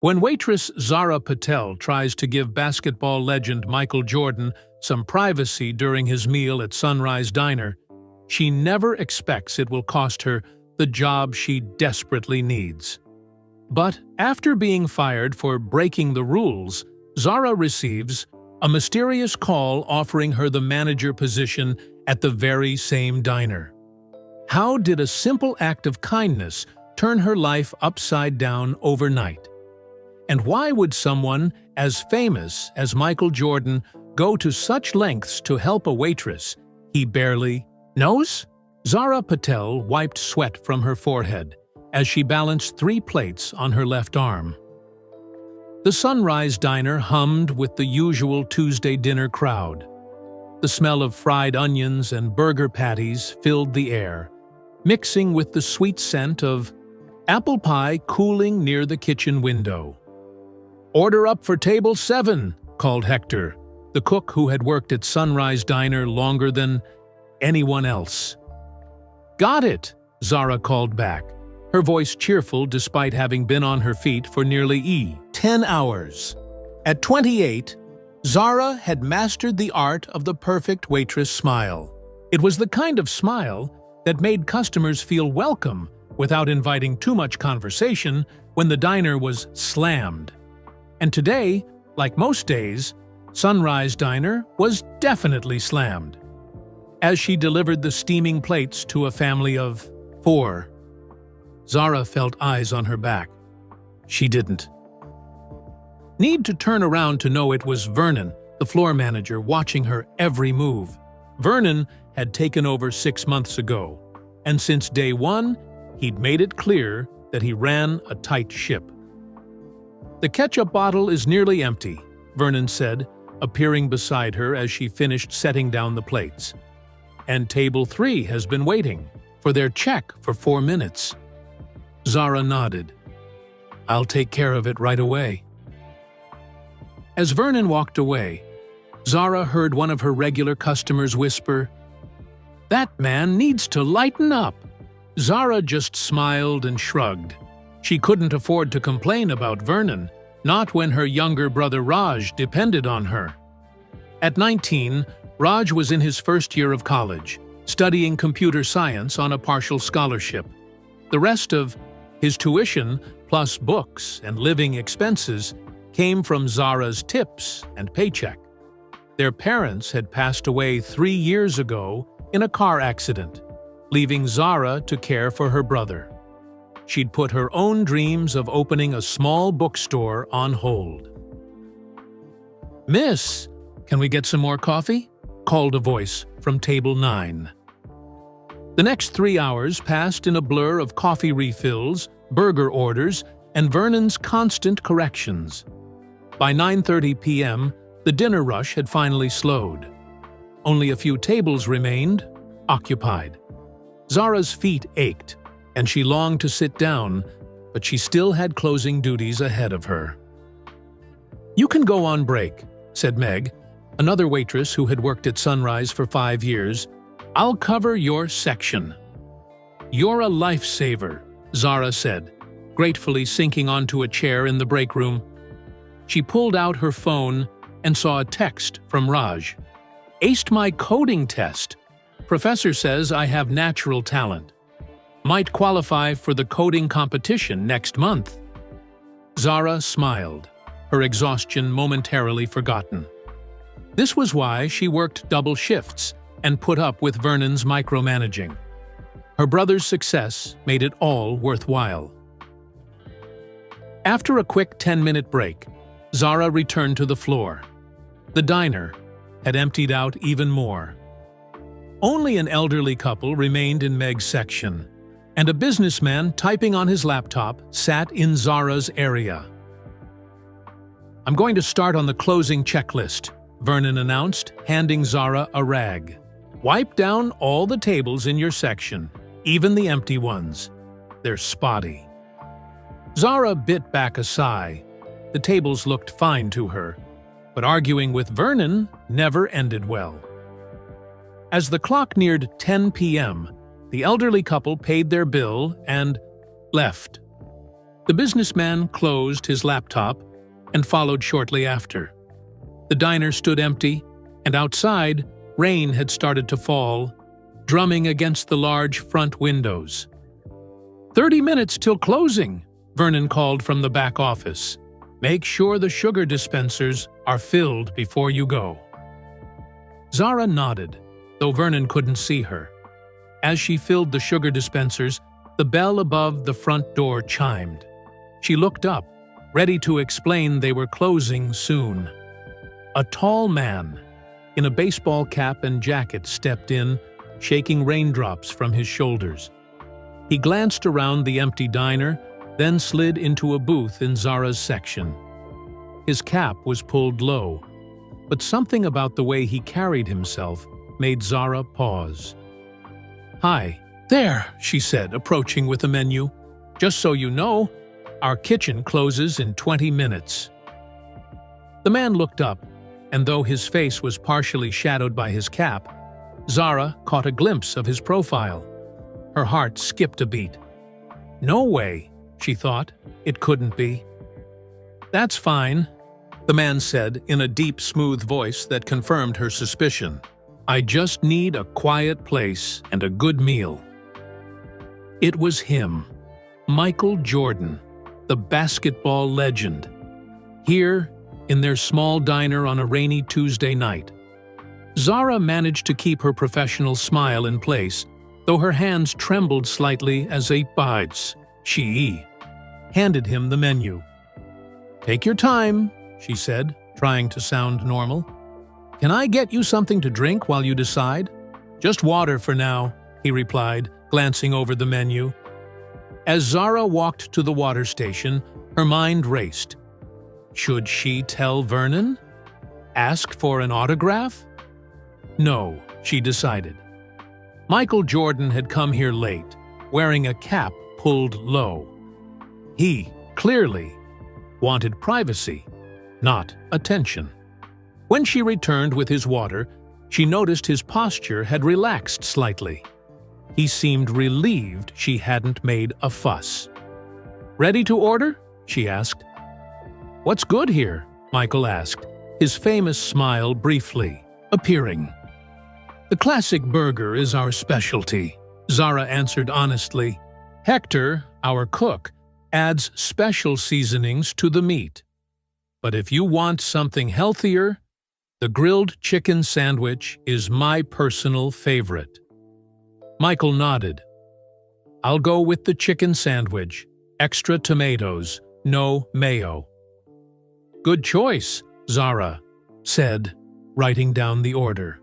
When waitress Zara Patel tries to give basketball legend Michael Jordan some privacy during his meal at Sunrise Diner, she never expects it will cost her the job she desperately needs. But after being fired for breaking the rules, Zara receives a mysterious call offering her the manager position at the very same diner. How did a simple act of kindness turn her life upside down overnight? And why would someone as famous as Michael Jordan go to such lengths to help a waitress he barely knows? Zara Patel wiped sweat from her forehead as she balanced 3 plates on her left arm. The Sunrise Diner hummed with the usual Tuesday dinner crowd. The smell of fried onions and burger patties filled the air, mixing with the sweet scent of apple pie cooling near the kitchen window. "Order up for table 7, called Hector, the cook who had worked at Sunrise Diner longer than anyone else. "Got it," Zara called back, her voice cheerful despite having been on her feet for nearly 10 hours. At 28, Zara had mastered the art of the perfect waitress smile. It was the kind of smile that made customers feel welcome without inviting too much conversation when the diner was slammed. And today, like most days, Sunrise Diner was definitely slammed. As she delivered the steaming plates to a family of 4, Zara felt eyes on her back. She didn't need to turn around to know it was Vernon, the floor manager, watching her every move. Vernon had taken over 6 months ago, and since day 1, he'd made it clear that he ran a tight ship. "The ketchup bottle is nearly empty," Vernon said, appearing beside her as she finished setting down the plates. "And table 3 has been waiting for their check for 4 minutes." Zara nodded. "I'll take care of it right away." As Vernon walked away, Zara heard one of her regular customers whisper, "That man needs to lighten up." Zara just smiled and shrugged. She couldn't afford to complain about Vernon, not when her younger brother Raj depended on her. At 19, Raj was in his first year of college, studying computer science on a partial scholarship. The rest of his tuition, plus books and living expenses, came from Zara's tips and paycheck. Their parents had passed away 3 years ago in a car accident, leaving Zara to care for her brother. She'd put her own dreams of opening a small bookstore on hold. "Miss, can we get some more coffee?" called a voice from table 9. The next 3 hours passed in a blur of coffee refills, burger orders, and Vernon's constant corrections. By 9:30 p.m., the dinner rush had finally slowed. Only a few tables remained, occupied. Zara's feet ached, and she longed to sit down, but she still had closing duties ahead of her. "You can go on break," said Meg, another waitress who had worked at Sunrise for 5 years. "I'll cover your section." "You're a lifesaver," Zara said, gratefully sinking onto a chair in the break room. She pulled out her phone and saw a text from Raj. "Aced my coding test. Professor says I have natural talent. Might qualify for the coding competition next month." Zara smiled, her exhaustion momentarily forgotten. This was why she worked double shifts and put up with Vernon's micromanaging. Her brother's success made it all worthwhile. After a quick 10-minute break, Zara returned to the floor. The diner had emptied out even more. Only an elderly couple remained in Meg's section, and a businessman typing on his laptop sat in Zara's area. "I'm going to start on the closing checklist," Vernon announced, handing Zara a rag. "Wipe down all the tables in your section, even the empty ones. They're spotty." Zara bit back a sigh. The tables looked fine to her, but arguing with Vernon never ended well. As the clock neared 10 p.m., the elderly couple paid their bill and left. The businessman closed his laptop and followed shortly after. The diner stood empty, and outside, rain had started to fall, drumming against the large front windows. 30 minutes till closing, Vernon called from the back office. Make sure the sugar dispensers are filled before you go. Zara nodded, though Vernon couldn't see her. As she filled the sugar dispensers, the bell above the front door chimed. She looked up, ready to explain they were closing soon. A tall man, in a baseball cap and jacket, stepped in, shaking raindrops from his shoulders. He glanced around the empty diner, then slid into a booth in Zara's section. His cap was pulled low, but something about the way he carried himself made Zara pause. "Hi, there," she said, approaching with a menu. "Just so you know, our kitchen closes in 20 minutes. The man looked up, and though his face was partially shadowed by his cap, Zara caught a glimpse of his profile. Her heart skipped a beat. No way, she thought. It couldn't be. "That's fine," the man said in a deep, smooth voice that confirmed her suspicion. "I just need a quiet place and a good meal." It was him, Michael Jordan, the basketball legend, here in their small diner on a rainy Tuesday night. Zara managed to keep her professional smile in place, though her hands trembled slightly as she handed him the menu. "Take your time," she said, trying to sound normal. "Can I get you something to drink while you decide?" "Just water for now," he replied, glancing over the menu. As Zara walked to the water station, her mind raced. Should she tell Vernon? Ask for an autograph? No, she decided. Michael Jordan had come here late, wearing a cap pulled low. He, clearly, wanted privacy, not attention. When she returned with his water, she noticed his posture had relaxed slightly. He seemed relieved she hadn't made a fuss. "Ready to order?" she asked. "What's good here?" Michael asked, his famous smile briefly appearing. "The classic burger is our specialty," Zara answered honestly. "Hector, our cook, adds special seasonings to the meat. But if you want something healthier, the grilled chicken sandwich is my personal favorite." Michael nodded. "I'll go with the chicken sandwich, extra tomatoes, no mayo." "Good choice," Zara said, writing down the order.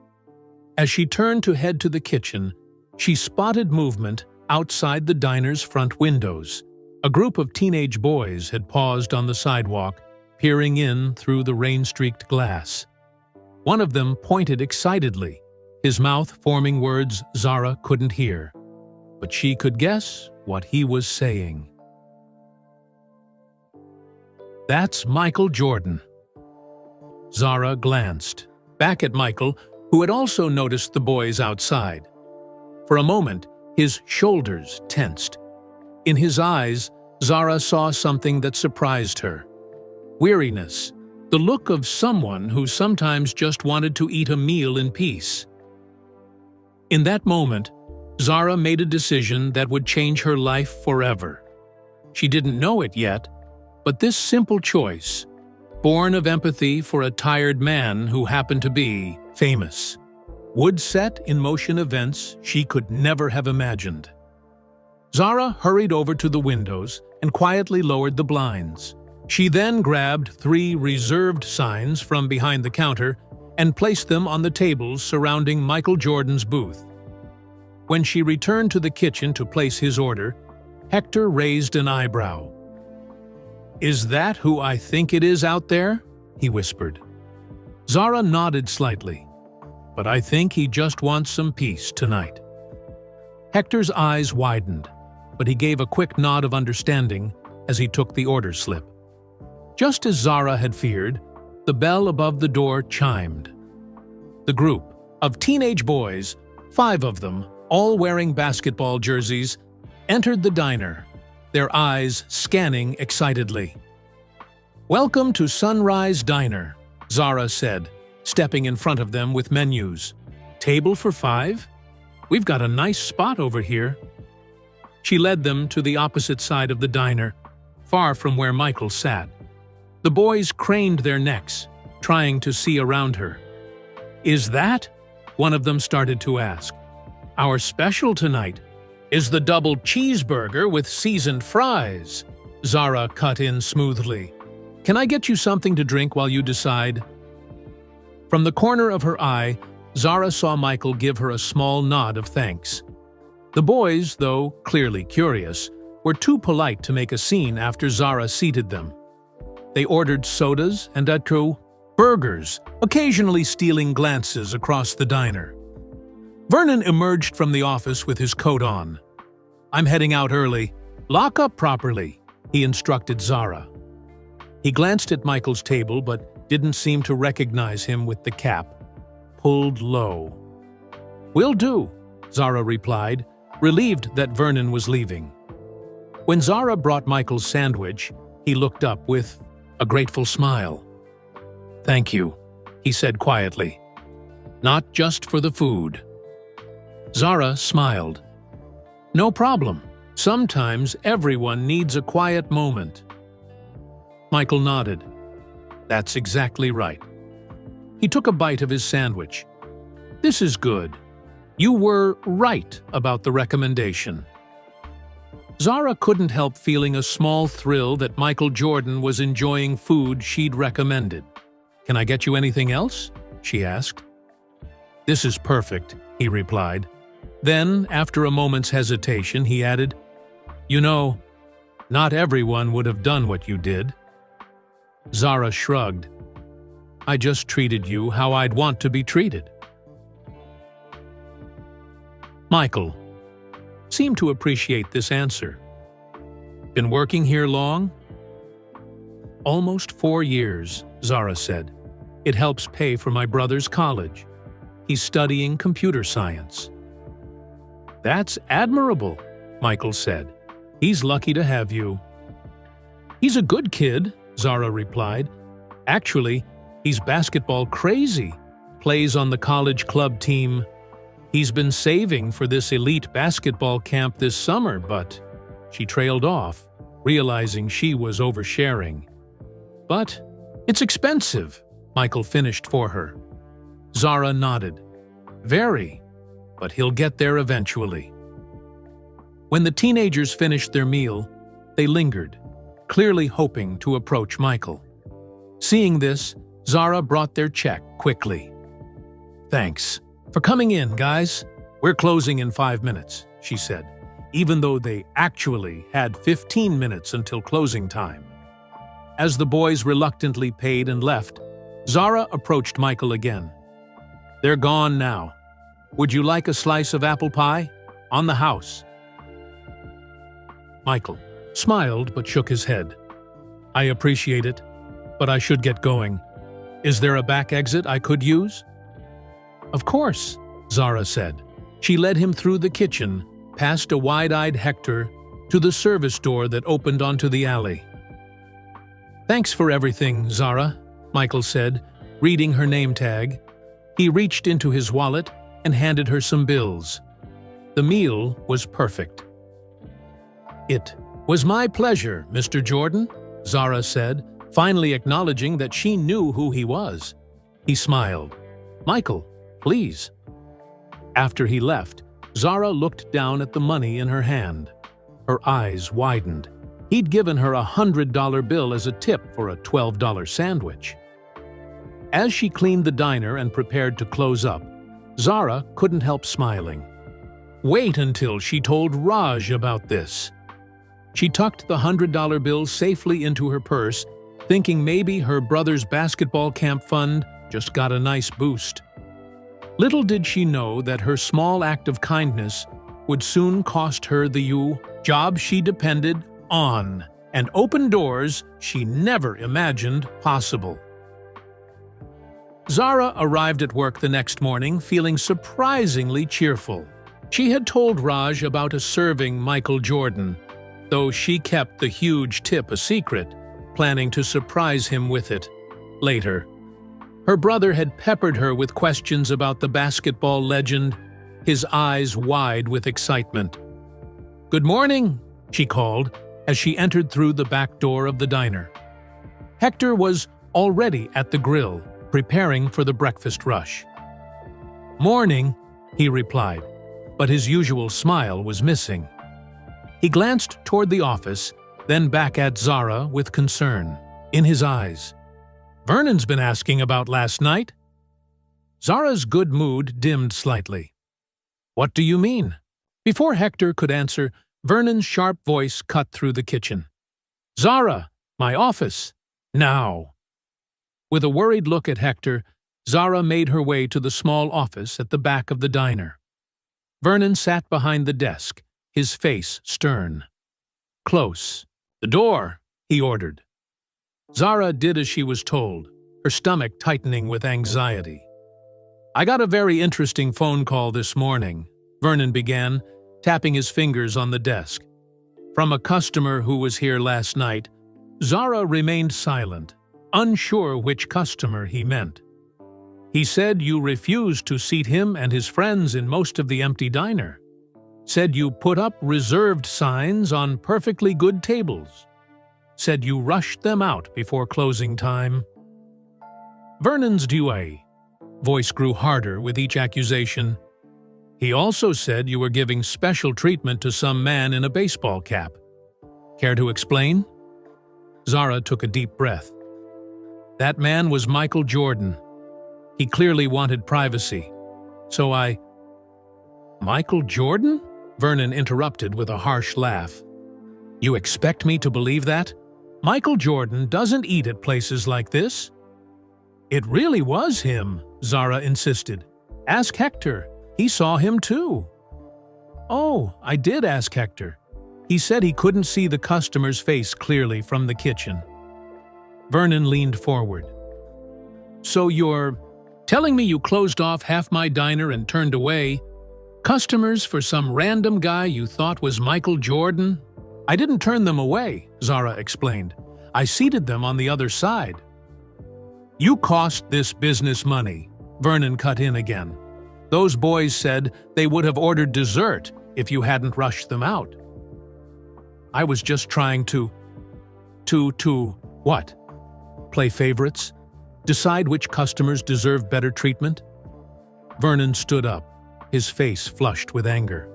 As she turned to head to the kitchen, she spotted movement outside the diner's front windows. A group of teenage boys had paused on the sidewalk, peering in through the rain-streaked glass. One of them pointed excitedly, his mouth forming words Zara couldn't hear, but she could guess what he was saying. "That's Michael Jordan." Zara glanced back at Michael, who had also noticed the boys outside. For a moment, his shoulders tensed. In his eyes, Zara saw something that surprised her. Weariness, the look of someone who sometimes just wanted to eat a meal in peace. In that moment, Zara made a decision that would change her life forever. She didn't know it yet, but this simple choice, born of empathy for a tired man who happened to be famous, would set in motion events she could never have imagined. Zara hurried over to the windows and quietly lowered the blinds. She then grabbed 3 reserved signs from behind the counter and placed them on the tables surrounding Michael Jordan's booth. When she returned to the kitchen to place his order, Hector raised an eyebrow. "Is that who I think it is out there?" he whispered. Zara nodded slightly. "But I think he just wants some peace tonight." Hector's eyes widened, but he gave a quick nod of understanding as he took the order slip. Just as Zara had feared, the bell above the door chimed. The group of teenage boys, 5 of them, all wearing basketball jerseys, entered the diner. their eyes scanning excitedly. "Welcome to Sunrise Diner," Zara said, stepping in front of them with menus. "Table for 5? We've got a nice spot over here." She led them to the opposite side of the diner, far from where Michael sat. The boys craned their necks, trying to see around her. "Is that?" one of them started to ask. "Our special tonight is the double cheeseburger with seasoned fries," Zara cut in smoothly. "Can I get you something to drink while you decide?" From the corner of her eye, Zara saw Michael give her a small nod of thanks. The boys, though clearly curious, were too polite to make a scene after Zara seated them. They ordered sodas and burgers, occasionally stealing glances across the diner. Vernon emerged from the office with his coat on. "I'm heading out early. Lock up properly," he instructed Zara. He glanced at Michael's table but didn't seem to recognize him with the cap pulled low. "Will do," Zara replied, relieved that Vernon was leaving. When Zara brought Michael's sandwich, he looked up with a grateful smile. "Thank you," he said quietly. "Not just for the food." Zara smiled. "No problem. Sometimes everyone needs a quiet moment." Michael nodded. "That's exactly right." He took a bite of his sandwich. "This is good. You were right about the recommendation." Zara couldn't help feeling a small thrill that Michael Jordan was enjoying food she'd recommended. "Can I get you anything else?" she asked. "This is perfect," he replied. Then, after a moment's hesitation, he added, "You know, not everyone would have done what you did." Zara shrugged. "I just treated you how I'd want to be treated." Michael seemed to appreciate this answer. "Been working here long?" "Almost 4 years," Zara said. "It helps pay for my brother's college. He's studying computer science." "That's admirable," Michael said. "He's lucky to have you." "He's a good kid," Zara replied. "Actually, he's basketball crazy, plays on the college club team. He's been saving for this elite basketball camp this summer, but..." She trailed off, realizing she was oversharing. "But it's expensive," Michael finished for her. Zara nodded. "Very, but he'll get there eventually." When the teenagers finished their meal, they lingered, clearly hoping to approach Michael. Seeing this, Zara brought their check quickly. "Thanks for coming in, guys. We're closing in 5 minutes," she said, even though they actually had 15 minutes until closing time. As the boys reluctantly paid and left, Zara approached Michael again. "They're gone now. Would you like a slice of apple pie? On the house." Michael smiled but shook his head. "I appreciate it, but I should get going. Is there a back exit I could use?" "Of course," Zara said. She led him through the kitchen, past a wide-eyed Hector, to the service door that opened onto the alley. "Thanks for everything, Zara," Michael said, reading her name tag. He reached into his wallet and handed her some bills. The meal was perfect. "It was my pleasure, Mr. Jordan," Zara said, finally acknowledging that she knew who he was. He smiled. "Michael, please." After he left, Zara looked down at the money in her hand. Her eyes widened. He'd given her a $100 bill as a tip for a $12 sandwich. As she cleaned the diner and prepared to close up, Zara couldn't help smiling. Wait until she told Raj about this. She tucked the $100 bill safely into her purse, thinking maybe her brother's basketball camp fund just got a nice boost. Little did she know that her small act of kindness would soon cost her the job she depended on and open doors she never imagined possible. Zara arrived at work the next morning feeling surprisingly cheerful. She had told Raj about a serving Michael Jordan, though she kept the huge tip a secret, planning to surprise him with it later. Her brother had peppered her with questions about the basketball legend, his eyes wide with excitement. "Good morning," she called as she entered through the back door of the diner. Hector was already at the grill, preparing for the breakfast rush. "Morning," he replied, but his usual smile was missing. He glanced toward the office, then back at Zara with concern in his eyes. "Vernon's been asking about last night." Zara's good mood dimmed slightly. "What do you mean?" Before Hector could answer, Vernon's sharp voice cut through the kitchen. "Zara, my office, now!" With a worried look at Hector, Zara made her way to the small office at the back of the diner. Vernon sat behind the desk, his face stern. "Close. The door," he ordered. Zara did as she was told, her stomach tightening with anxiety. "I got a very interesting phone call this morning," Vernon began, tapping his fingers on the desk. "From a customer who was here last night." Zara remained silent, unsure which customer he meant. "He said you refused to seat him and his friends in most of the empty diner. Said you put up reserved signs on perfectly good tables. Said you rushed them out before closing time." Vernon's voice grew harder with each accusation. "He also said you were giving special treatment to some man in a baseball cap. Care to explain?" Zara took a deep breath. "That man was Michael Jordan. He clearly wanted privacy. So I—" "Michael Jordan?" Vernon interrupted with a harsh laugh. "You expect me to believe that? Michael Jordan doesn't eat at places like this." "It really was him," Zara insisted. "Ask Hector. He saw him too." "Oh, I did ask Hector. He said he couldn't see the customer's face clearly from the kitchen." Vernon leaned forward. "So you're telling me you closed off half my diner and turned away customers for some random guy you thought was Michael Jordan?" "I didn't turn them away," Zara explained. "I seated them on the other side." "You cost this business money," Vernon cut in again. "Those boys said they would have ordered dessert if you hadn't rushed them out." "I was just trying to what? Play favorites? Decide which customers deserve better treatment?" Vernon stood up, his face flushed with anger.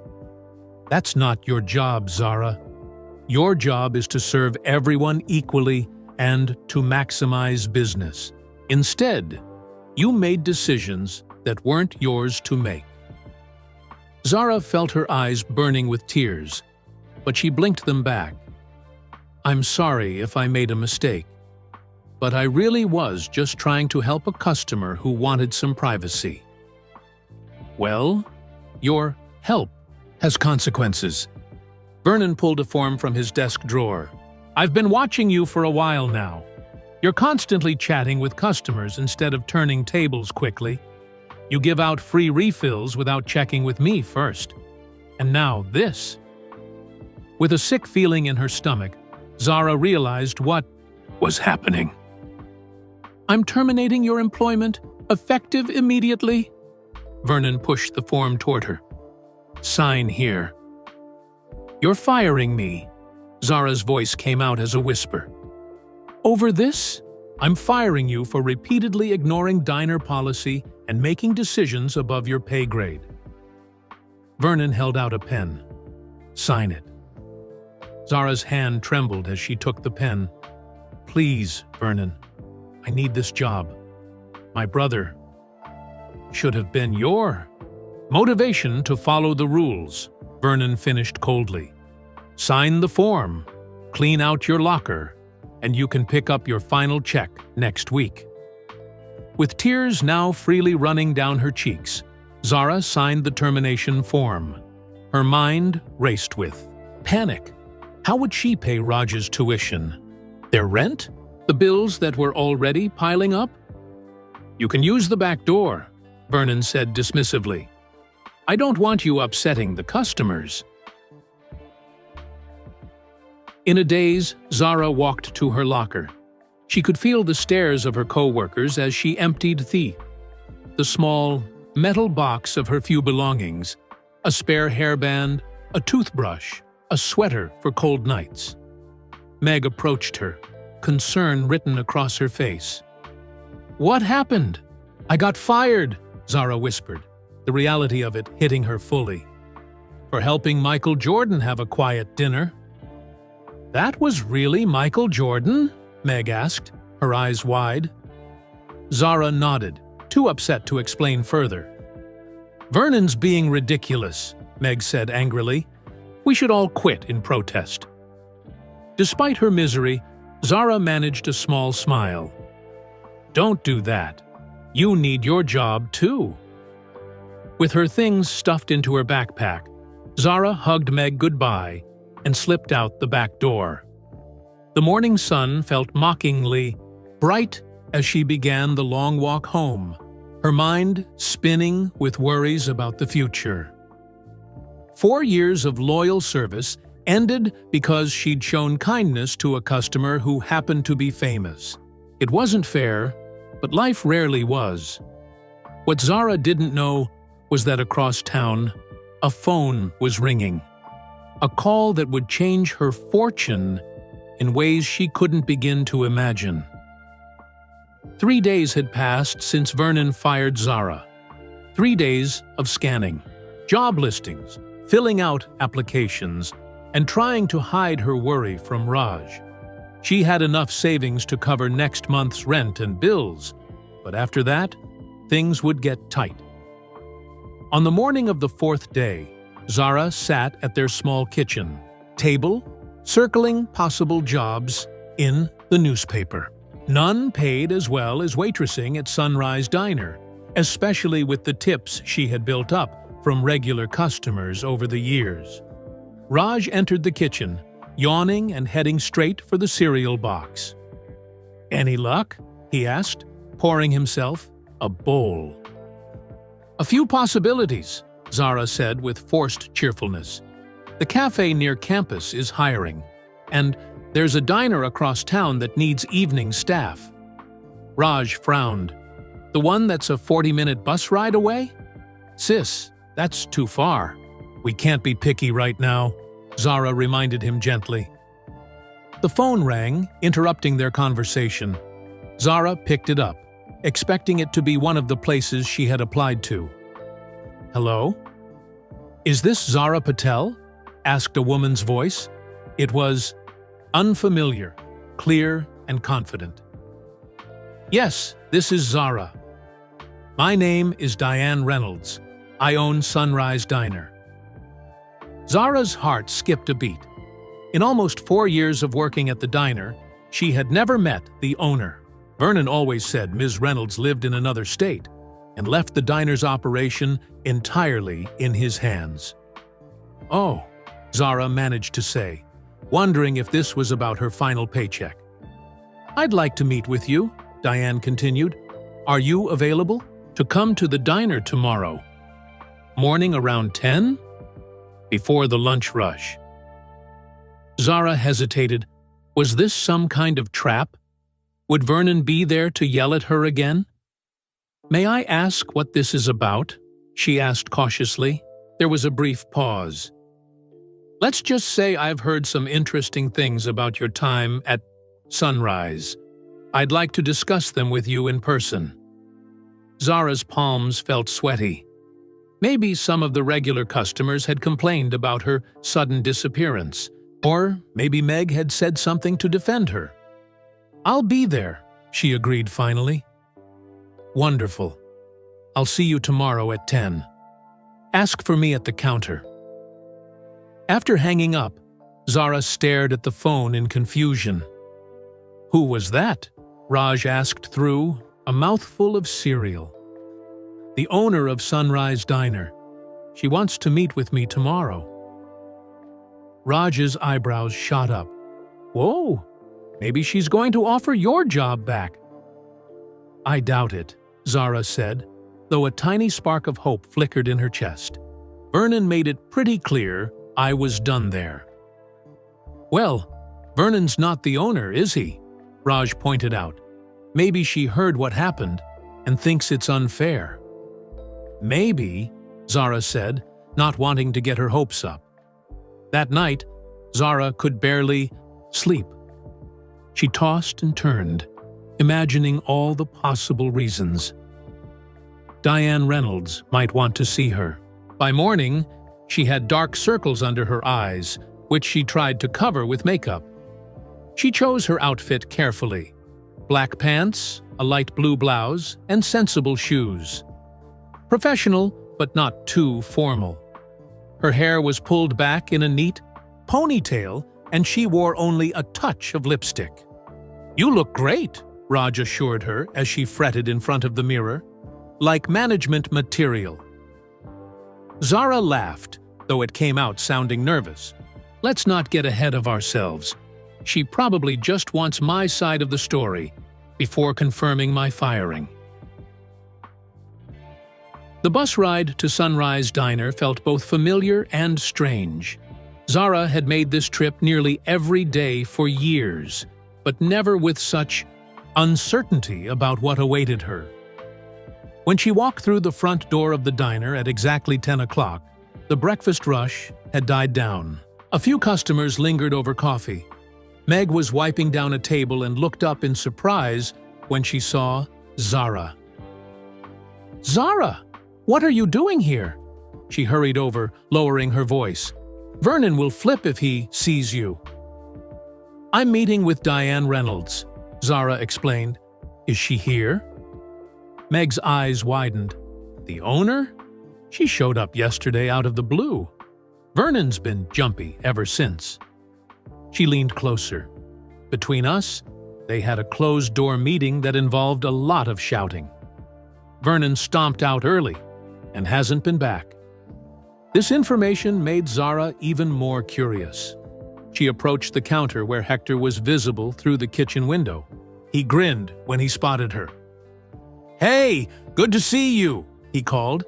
"That's not your job, Zara. Your job is to serve everyone equally and to maximize business. Instead, you made decisions that weren't yours to make." Zara felt her eyes burning with tears, but she blinked them back. "I'm sorry if I made a mistake, but I really was just trying to help a customer who wanted some privacy." "Well, your help has consequences." Vernon pulled a form from his desk drawer. "I've been watching you for a while now. You're constantly chatting with customers instead of turning tables quickly. You give out free refills without checking with me first. And now this." With a sick feeling in her stomach, Zara realized what was happening. "I'm terminating your employment, effective immediately." Vernon pushed the form toward her. "Sign here." "You're firing me." Zara's voice came out as a whisper. "Over this? I'm firing you for repeatedly ignoring diner policy and making decisions above your pay grade." Vernon held out a pen. "Sign it." Zara's hand trembled as she took the pen. "Please, Vernon. I need this job. My brother should have been your motivation to follow the rules," Vernon finished coldly. "Sign the form, clean out your locker, and you can pick up your final check next week." With tears now freely running down her cheeks, Zara signed the termination form. Her mind raced with panic. How would she pay Raj's tuition? Their rent? The bills that were already piling up? "You can use the back door," Vernon said dismissively. "I don't want you upsetting the customers." In a daze, Zara walked to her locker. She could feel the stares of her co-workers as she emptied the small, metal box of her few belongings, a spare hairband, a toothbrush, a sweater for cold nights. Meg approached her, concern written across her face. "What happened?" "I got fired," Zara whispered, the reality of it hitting her fully. "For helping Michael Jordan have a quiet dinner." "That was really Michael Jordan?" Meg asked, her eyes wide. Zara nodded, too upset to explain further. "Vernon's being ridiculous," Meg said angrily. "We should all quit in protest." Despite her misery, Zara managed a small smile. "Don't do that. You need your job too." With her things stuffed into her backpack, Zara hugged Meg goodbye and slipped out the back door. The morning sun felt mockingly bright as she began the long walk home, her mind spinning with worries about the future. 4 years of loyal service ended because she'd shown kindness to a customer who happened to be famous. It wasn't fair, but life rarely was. What Zara didn't know was that across town, a phone was ringing. A call that would change her fortune in ways she couldn't begin to imagine. 3 days had passed since Vernon fired Zara. 3 days of scanning, job listings, filling out applications, and trying to hide her worry from Raj. She had enough savings to cover next month's rent and bills, but after that, things would get tight. On the morning of the 4th day, Zara sat at their small kitchen table, circling possible jobs in the newspaper. None paid as well as waitressing at Sunrise Diner, especially with the tips she had built up from regular customers over the years. Raj entered the kitchen, yawning and heading straight for the cereal box. "Any luck?" he asked, pouring himself a bowl. "A few possibilities," Zara said with forced cheerfulness. "The cafe near campus is hiring, and there's a diner across town that needs evening staff." Raj frowned. "The one that's a 40-minute bus ride away?" "Sis, that's too far. We can't be picky right now," Zara reminded him gently. The phone rang, interrupting their conversation. Zara picked it up, expecting it to be one of the places she had applied to. "Hello? Is this Zara Patel?" asked a woman's voice. It was unfamiliar, clear, and confident. "Yes, this is Zara. My name is Diane Reynolds. I own Sunrise Diner." Zara's heart skipped a beat. In almost 4 years of working at the diner, she had never met the owner. Vernon always said Ms. Reynolds lived in another state and left the diner's operation entirely in his hands. "Oh," Zara managed to say, wondering if this was about her final paycheck. "I'd like to meet with you," Diane continued. "Are you available to come to the diner tomorrow? Morning around 10? Before the lunch rush." Zara hesitated. Was this some kind of trap? Would Vernon be there to yell at her again? "May I ask what this is about?" she asked cautiously. There was a brief pause. "Let's just say I've heard some interesting things about your time at Sunrise. I'd like to discuss them with you in person." Zara's palms felt sweaty. Maybe some of the regular customers had complained about her sudden disappearance, or maybe Meg had said something to defend her. "I'll be there," she agreed finally. "Wonderful. I'll see you tomorrow at 10. Ask for me at the counter." After hanging up, Zara stared at the phone in confusion. "Who was that?" Raj asked through a mouthful of cereal. "The owner of Sunrise Diner. She wants to meet with me tomorrow." Raj's eyebrows shot up. "Whoa, maybe she's going to offer your job back." "I doubt it," Zara said, though a tiny spark of hope flickered in her chest. Vernon made it pretty clear I was done there. "Well, Vernon's not the owner, is he? Raj pointed out. Maybe she heard what happened and thinks it's unfair. Maybe, Zara said, not wanting to get her hopes up. That night, Zara could barely sleep. She tossed and turned, imagining all the possible reasons. Diane Reynolds might want to see her. By morning, she had dark circles under her eyes, which she tried to cover with makeup. She chose her outfit carefully. Black pants, a light blue blouse, and sensible shoes. Professional, but not too formal. Her hair was pulled back in a neat ponytail, and she wore only a touch of lipstick. "You look great," Raj assured her as she fretted in front of the mirror. "Like management material." Zara laughed, though it came out sounding nervous. "Let's not get ahead of ourselves. She probably just wants my side of the story before confirming my firing." The bus ride to Sunrise Diner felt both familiar and strange. Zara had made this trip nearly every day for years, but never with such uncertainty about what awaited her. When she walked through the front door of the diner at exactly 10 o'clock, the breakfast rush had died down. A few customers lingered over coffee. Meg was wiping down a table and looked up in surprise when she saw Zara. "Zara, what are you doing here?" She hurried over, lowering her voice. "Vernon will flip if he sees you." "I'm meeting with Diane Reynolds," Zara explained. "Is she here?" Meg's eyes widened. "The owner? She showed up yesterday out of the blue. Vernon's been jumpy ever since." She leaned closer. Between us, they had a closed-door meeting that involved a lot of shouting. Vernon stomped out early and hasn't been back. This information made Zara even more curious. She approached the counter where Hector was visible through the kitchen window. He grinned when he spotted her. "Hey, good to see you," he called.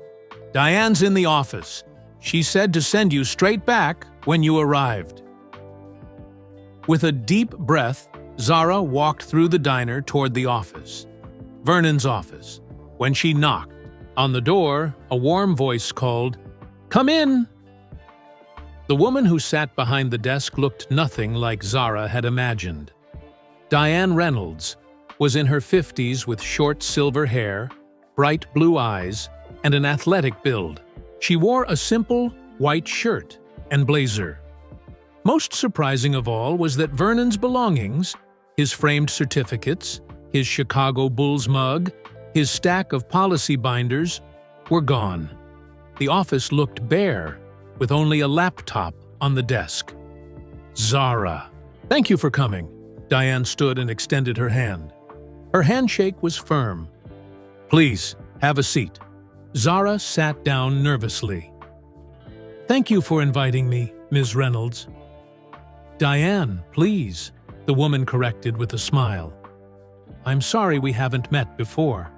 "Diane's in the office. She said to send you straight back when you arrived." With a deep breath, Zara walked through the diner toward the office, Vernon's office. When she knocked on the door, a warm voice called, "Come in." The woman who sat behind the desk looked nothing like Zara had imagined. Diane Reynolds was in her 50s with short silver hair, bright blue eyes, and an athletic build. She wore a simple white shirt and blazer. Most surprising of all was that Vernon's belongings, his framed certificates, his Chicago Bulls mug, his stack of policy binders, were gone. The office looked bare, with only a laptop on the desk. "Zara, thank you for coming." Diane stood and extended her hand. Her handshake was firm. "Please, have a seat." Zara sat down nervously. "Thank you for inviting me, Ms. Reynolds." "Diane, please," the woman corrected with a smile. "I'm sorry we haven't met before.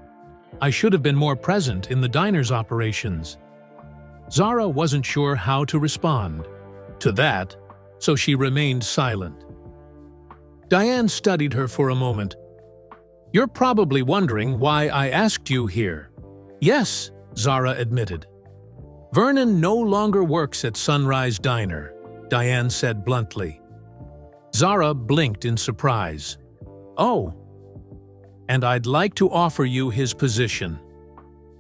I should have been more present in the diner's operations." Zara wasn't sure how to respond to that, so she remained silent. Diane studied her for a moment. "You're probably wondering why I asked you here." "Yes," Zara admitted. "Vernon no longer works at Sunrise Diner," Diane said bluntly. Zara blinked in surprise. "Oh, and I'd like to offer you his position."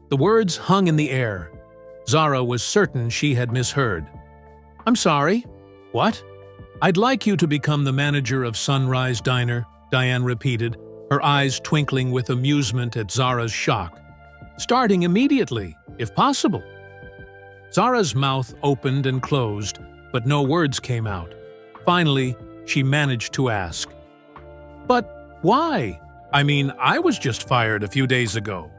The words hung in the air. Zara was certain she had misheard. "I'm sorry, what?" "I'd like you to become the manager of Sunrise Diner," Diane repeated, her eyes twinkling with amusement at Zara's shock. "Starting immediately, if possible." Zara's mouth opened and closed, but no words came out. Finally, she managed to ask, "But why? I mean, I was just fired a few days ago."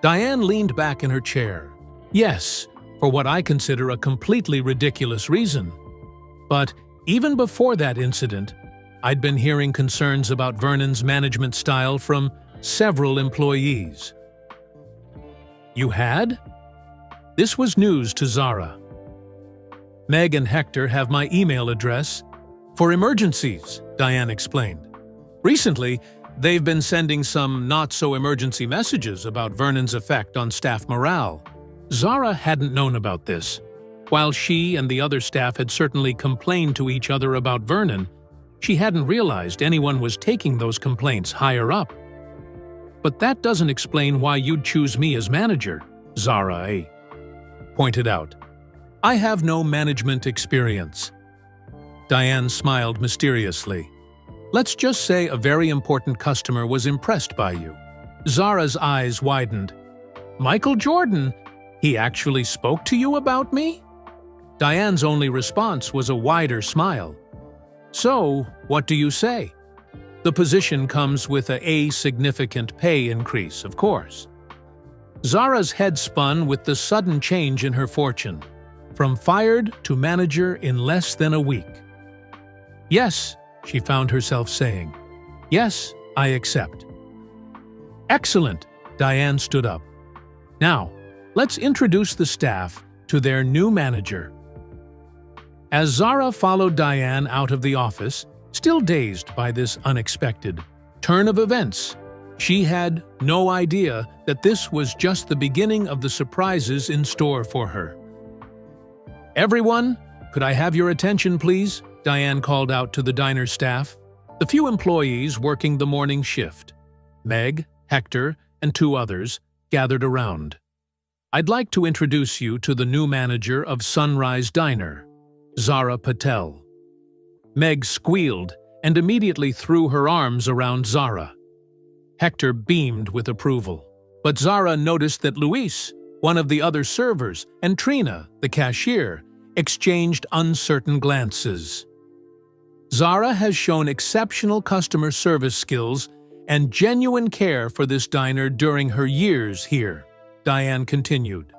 Diane leaned back in her chair. "Yes, for what I consider a completely ridiculous reason. But even before that incident, I'd been hearing concerns about Vernon's management style from several employees." "You had?" This was news to Zara. "Meg and Hector have my email address. For emergencies, Diane explained. Recently, they've been sending some not-so-emergency messages about Vernon's effect on staff morale. Zara hadn't known about this. While she and the other staff had certainly complained to each other about Vernon, she hadn't realized anyone was taking those complaints higher up. "But that doesn't explain why you'd choose me as manager," Zara pointed out. "I have no management experience." Diane smiled mysteriously. "Let's just say a very important customer was impressed by you." Zara's eyes widened. "Michael Jordan? He actually spoke to you about me?" Diane's only response was a wider smile. "So, what do you say? The position comes with a significant pay increase, of course." Zara's head spun with the sudden change in her fortune, from fired to manager in less than a week. "Yes," she found herself saying. "Yes, I accept." "Excellent," Diane stood up. "Now, let's introduce the staff to their new manager." As Zara followed Diane out of the office, still dazed by this unexpected turn of events, she had no idea that this was just the beginning of the surprises in store for her. "Everyone, could I have your attention, please?" Diane called out to the diner staff. The few employees working the morning shift, Meg, Hector, and 2 others, gathered around. "I'd like to introduce you to the new manager of Sunrise Diner, Zara Patel." Meg squealed and immediately threw her arms around Zara. Hector beamed with approval, but Zara noticed that Luis, one of the other servers, and Trina, the cashier, exchanged uncertain glances. Zara has shown exceptional customer service skills and genuine care for this diner during her years here, Diane continued.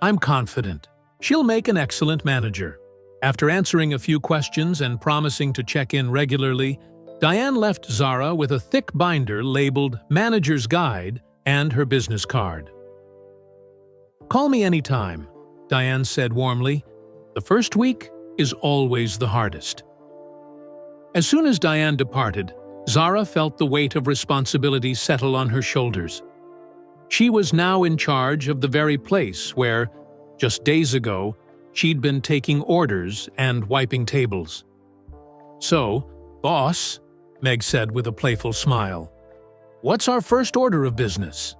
"I'm confident she'll make an excellent manager." After answering a few questions and promising to check in regularly, Diane left Zara with a thick binder labeled Manager's Guide and her business card. "Call me anytime," Diane said warmly. "The first week is always the hardest." As soon as Diane departed, Zara felt the weight of responsibility settle on her shoulders. She was now in charge of the very place where, just days ago, she'd been taking orders and wiping tables. "So, boss," Meg said with a playful smile, "what's our first order of business?"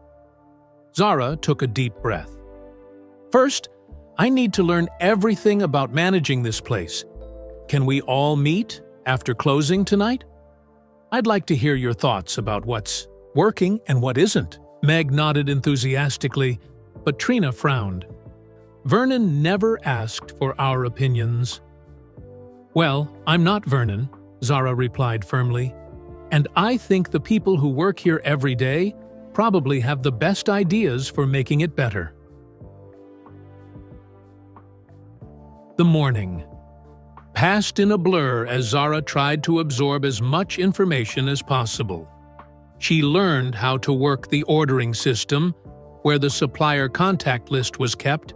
Zara took a deep breath. "First, I need to learn everything about managing this place. Can we all meet after closing tonight? I'd like to hear your thoughts about what's working and what isn't." Meg nodded enthusiastically, but Trina frowned. "Vernon never asked for our opinions." "Well, I'm not Vernon," Zara replied firmly, "and I think the people who work here every day probably have the best ideas for making it better." The morning passed in a blur as Zara tried to absorb as much information as possible. She learned how to work the ordering system, where the supplier contact list was kept,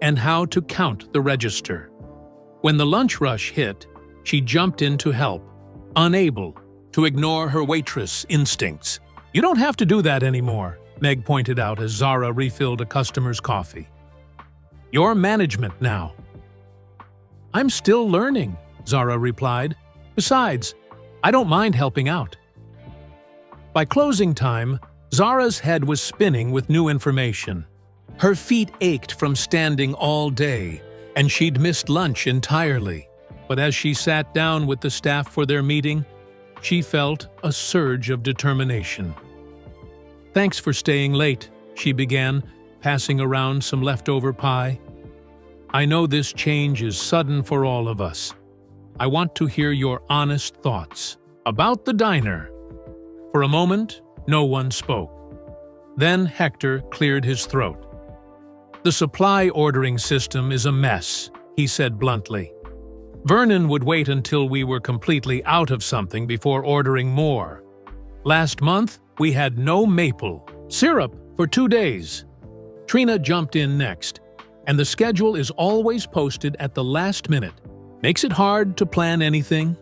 and how to count the register. When the lunch rush hit, she jumped in to help, unable to ignore her waitress instincts. "You don't have to do that anymore," Meg pointed out as Zara refilled a customer's coffee. "You're management now." "I'm still learning," Zara replied. "Besides, I don't mind helping out." By closing time, Zara's head was spinning with new information. Her feet ached from standing all day, and she'd missed lunch entirely. But as she sat down with the staff for their meeting, she felt a surge of determination. "Thanks for staying late," she began, passing around some leftover pie. "I know this change is sudden for all of us. I want to hear your honest thoughts about the diner." For a moment, no one spoke. Then Hector cleared his throat. "The supply ordering system is a mess," he said bluntly. "Vernon would wait until we were completely out of something before ordering more. Last month, we had no maple syrup for 2 days. Trina jumped in next, and the schedule is always posted at the last minute. Makes it hard to plan anything."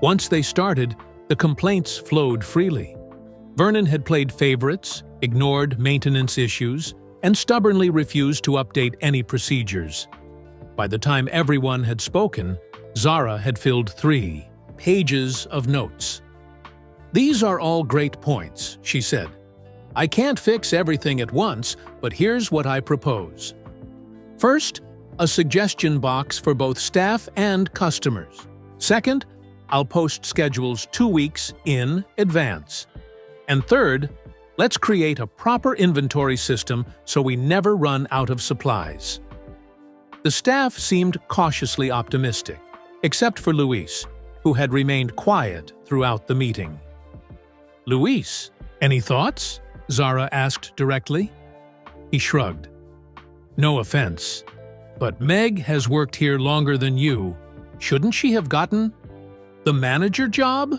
Once they started, the complaints flowed freely. Vernon had played favorites, ignored maintenance issues, and stubbornly refused to update any procedures. By the time everyone had spoken, Zara had filled 3 pages of notes. "These are all great points," she said. "I can't fix everything at once, but here's what I propose. First, a suggestion box for both staff and customers. Second, I'll post schedules 2 weeks in advance. And third, let's create a proper inventory system so we never run out of supplies." The staff seemed cautiously optimistic, except for Luis, who had remained quiet throughout the meeting. "Luis, any thoughts?" Zara asked directly. He shrugged. "No offense, but Meg has worked here longer than you. Shouldn't she have gotten the manager job?"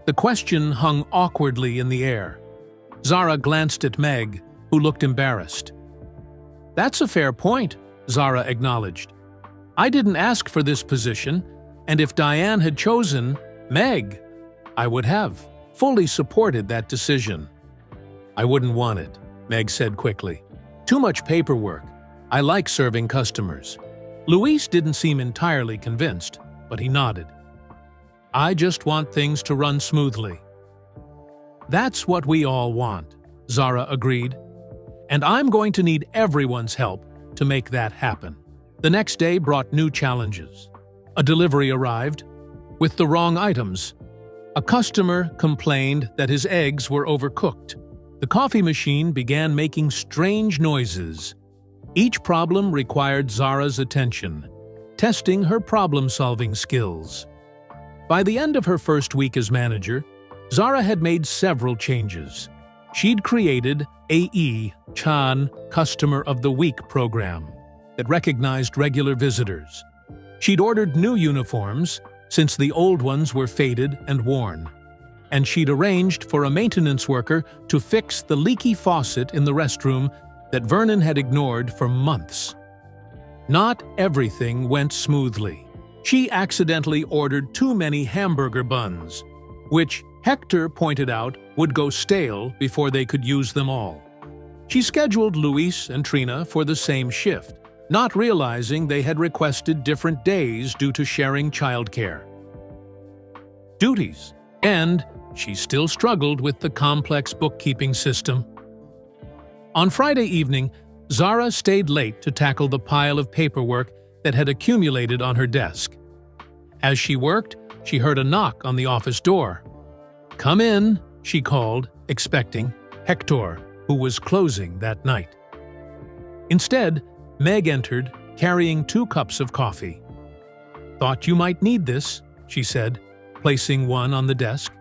The question hung awkwardly in the air. Zara glanced at Meg, who looked embarrassed. "That's a fair point," Zara acknowledged. "I didn't ask for this position, and if Diane had chosen Meg, I would have fully supported that decision." "I wouldn't want it," Meg said quickly. "Too much paperwork. I like serving customers." Luis didn't seem entirely convinced, but he nodded. "I just want things to run smoothly." "That's what we all want," Zara agreed. "And I'm going to need everyone's help to make that happen." The next day brought new challenges. A delivery arrived with the wrong items. A customer complained that his eggs were overcooked. The coffee machine began making strange noises. Each problem required Zara's attention, testing her problem-solving skills. By the end of her first week as manager, Zara had made several changes. She'd created AE Chan Customer of the Week program that recognized regular visitors. She'd ordered new uniforms, since the old ones were faded and worn. And she'd arranged for a maintenance worker to fix the leaky faucet in the restroom that Vernon had ignored for months. Not everything went smoothly. She accidentally ordered too many hamburger buns, which Hector pointed out would go stale before they could use them all. She scheduled Luis and Trina for the same shift, not realizing they had requested different days due to sharing childcare duties, and she still struggled with the complex bookkeeping system. On Friday evening, Zara stayed late to tackle the pile of paperwork that had accumulated on her desk. As she worked, she heard a knock on the office door. "Come in," she called, expecting Hector, who was closing that night. Instead, Meg entered, carrying 2 cups of coffee. "Thought you might need this," she said, placing one on the desk.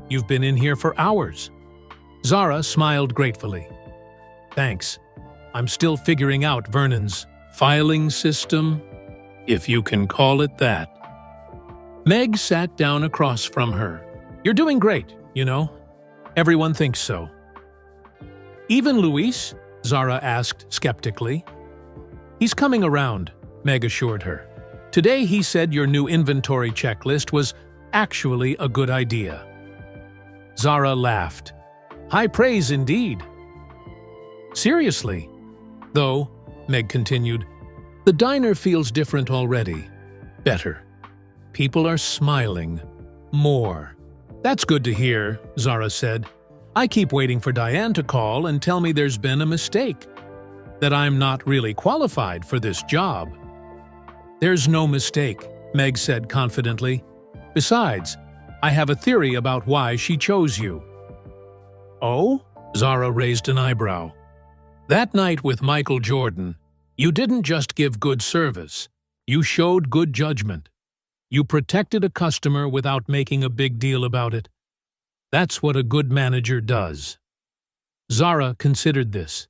"You've been in here for hours." Zara smiled gratefully. "Thanks. I'm still figuring out Vernon's filing system, if you can call it that." Meg sat down across from her. "You're doing great, you know. Everyone thinks so." "Even Luis?" Zara asked skeptically. "He's coming around," Meg assured her. "Today he said your new inventory checklist was actually a good idea." Zara laughed. "High praise indeed." "Seriously. Though," Meg continued, "the diner feels different already. Better. People are smiling. More." "That's good to hear," Zara said. "I keep waiting for Diane to call and tell me there's been a mistake, that I'm not really qualified for this job." "There's no mistake," Meg said confidently. "Besides, I have a theory about why she chose you." "Oh?" Zara raised an eyebrow. "That night with Michael Jordan, you didn't just give good service. You showed good judgment. You protected a customer without making a big deal about it. That's what a good manager does." Zara considered this.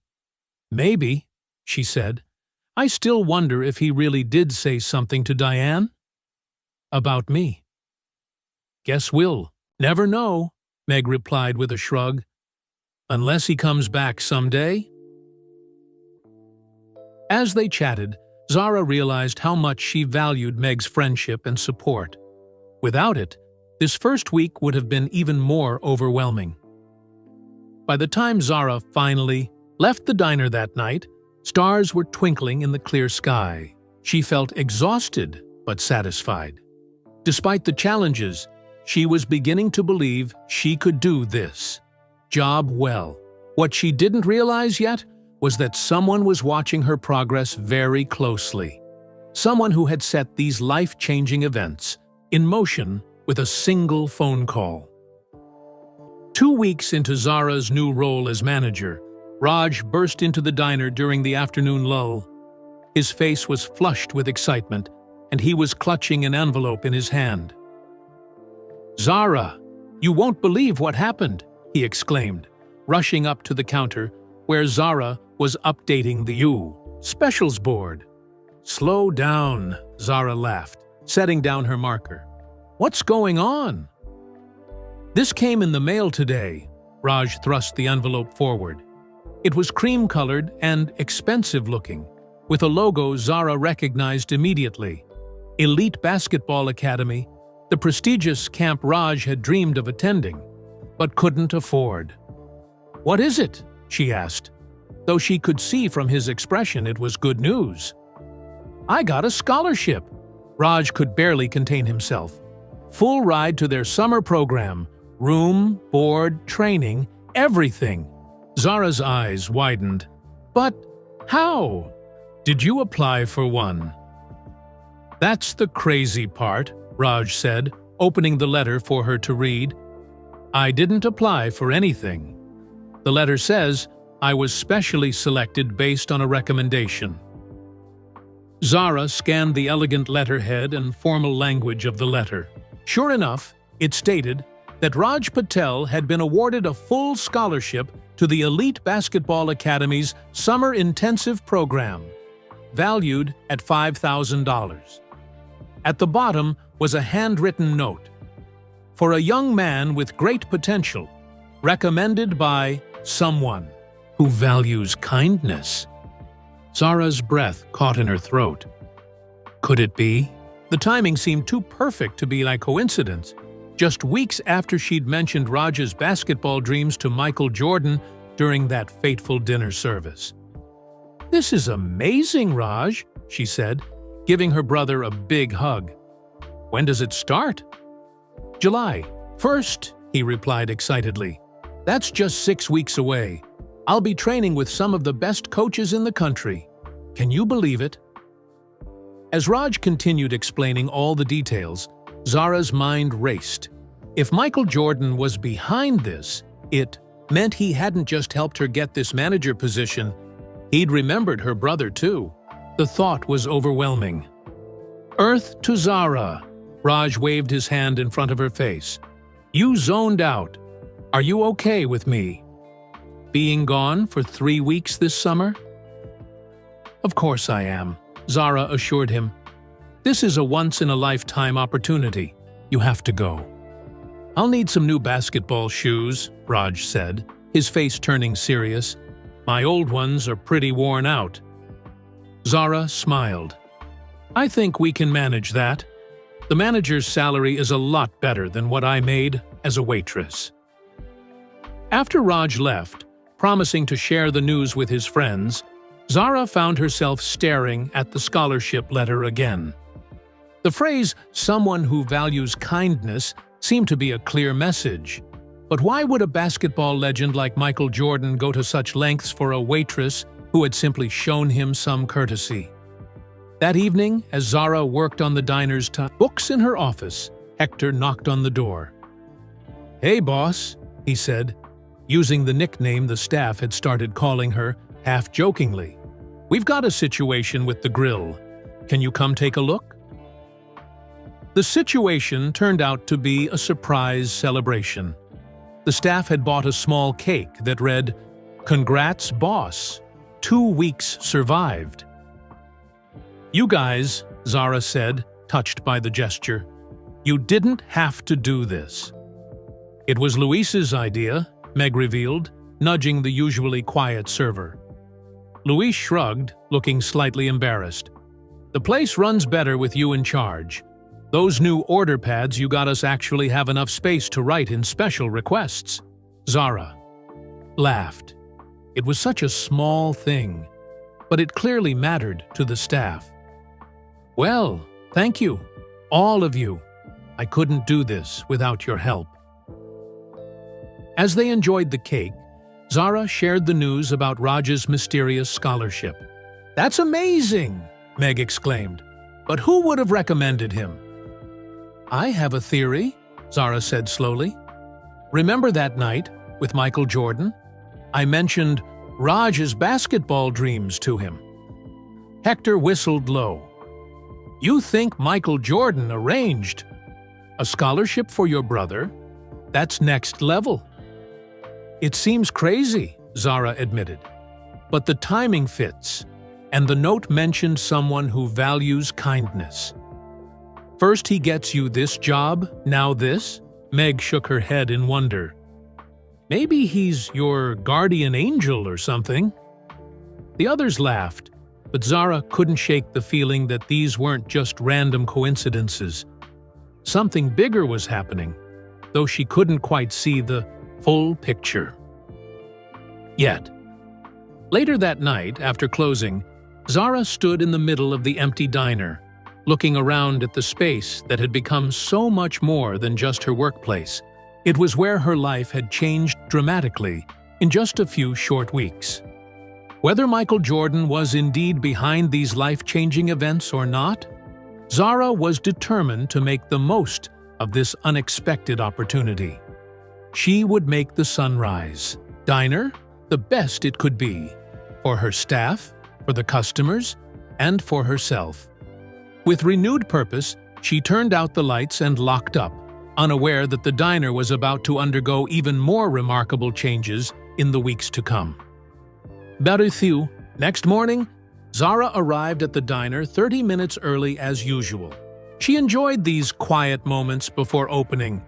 "Maybe," she said. "I still wonder if he really did say something to Diane about me." "Guess we'll never know," Meg replied with a shrug. "Unless he comes back someday." As they chatted, Zara realized how much she valued Meg's friendship and support. Without it, this first week would have been even more overwhelming. By the time Zara finally left the diner that night, stars were twinkling in the clear sky. She felt exhausted but satisfied. Despite the challenges, she was beginning to believe she could do this job well. What she didn't realize yet was that someone was watching her progress very closely. Someone who had set these life-changing events in motion with a single phone call. 2 weeks into Zara's new role as manager, Raj burst into the diner during the afternoon lull. His face was flushed with excitement, and he was clutching an envelope in his hand. "Zara, you won't believe what happened," he exclaimed, rushing up to the counter where Zara was updating the specials board. "Slow down," Zara laughed, setting down her marker. "What's going on?" "This came in the mail today." Raj thrust the envelope forward. It was cream-colored and expensive-looking, with a logo Zara recognized immediately. Elite Basketball Academy, the prestigious camp Raj had dreamed of attending, but couldn't afford. "What is it?" she asked, though she could see from his expression it was good news. "I got a scholarship." Raj could barely contain himself. "Full ride to their summer program, room, board, training, everything." Zara's eyes widened. "But how? Did you apply for one?" "That's the crazy part," Raj said, opening the letter for her to read. "I didn't apply for anything. The letter says I was specially selected based on a recommendation." Zara scanned the elegant letterhead and formal language of the letter. Sure enough, it stated that Raj Patel had been awarded a full scholarship to the Elite Basketball Academy's Summer Intensive Program, valued at $5,000. At the bottom was a handwritten note. "For a young man with great potential, recommended by someone who values kindness." Zara's breath caught in her throat. Could it be? The timing seemed too perfect to be like coincidence. Just weeks after she'd mentioned Raj's basketball dreams to Michael Jordan during that fateful dinner service. "This is amazing, Raj," she said, giving her brother a big hug. "When does it start?" "July 1st, he replied excitedly. "That's just 6 weeks away. I'll be training with some of the best coaches in the country. Can you believe it?" As Raj continued explaining all the details, Zara's mind raced. If Michael Jordan was behind this, it meant he hadn't just helped her get this manager position, he'd remembered her brother too. The thought was overwhelming. "Earth to Zara," Raj waved his hand in front of her face. "You zoned out. Are you okay with me being gone for 3 weeks this summer?" "Of course I am," Zara assured him. "This is a once-in-a-lifetime opportunity. You have to go." "I'll need some new basketball shoes," Raj said, his face turning serious. "My old ones are pretty worn out." Zara smiled. "I think we can manage that. The manager's salary is a lot better than what I made as a waitress." After Raj left, promising to share the news with his friends, Zara found herself staring at the scholarship letter again. The phrase, "someone who values kindness," seemed to be a clear message. But why would a basketball legend like Michael Jordan go to such lengths for a waitress who had simply shown him some courtesy? That evening, as Zara worked on the diner's books in her office, Hector knocked on the door. "Hey, boss," he said, using the nickname the staff had started calling her, half-jokingly. "We've got a situation with the grill. Can you come take a look?" The situation turned out to be a surprise celebration. The staff had bought a small cake that read, "Congrats, boss. 2 weeks survived." "You guys," Zara said, touched by the gesture, "you didn't have to do this." "It was Luis's idea," Meg revealed, nudging the usually quiet server. Luis shrugged, looking slightly embarrassed. "The place runs better with you in charge. Those new order pads you got us actually have enough space to write in special requests. Zara laughed. It was such a small thing, but it clearly mattered to the staff. Well, thank you, all of you. I couldn't do this without your help. As they enjoyed the cake, Zara shared the news about Raj's mysterious scholarship. "That's amazing!" Meg exclaimed. "But who would have recommended him?" "I have a theory," Zara said slowly. "Remember that night with Michael Jordan? I mentioned Raj's basketball dreams to him." Hector whistled low. "You think Michael Jordan arranged a scholarship for your brother? That's next level." "It seems crazy," Zara admitted, "but the timing fits, and the note mentioned someone who values kindness. First he gets you this job, now this?" Meg shook her head in wonder. "Maybe he's your guardian angel or something." The others laughed, but Zara couldn't shake the feeling that these weren't just random coincidences. Something bigger was happening, though she couldn't quite see the full picture yet. Later that night, after closing, Zara stood in the middle of the empty diner, looking around at the space that had become so much more than just her workplace. It was where her life had changed dramatically in just a few short weeks. Whether Michael Jordan was indeed behind these life-changing events or not, Zara was determined to make the most of this unexpected opportunity. She would make the Sunrise Diner the best it could be, for her staff, for the customers, and for herself. With renewed purpose, she turned out the lights and locked up, unaware that the diner was about to undergo even more remarkable changes in the weeks to come. Beruthiu. Next morning, Zara arrived at the diner 30 minutes early as usual. She enjoyed these quiet moments before opening,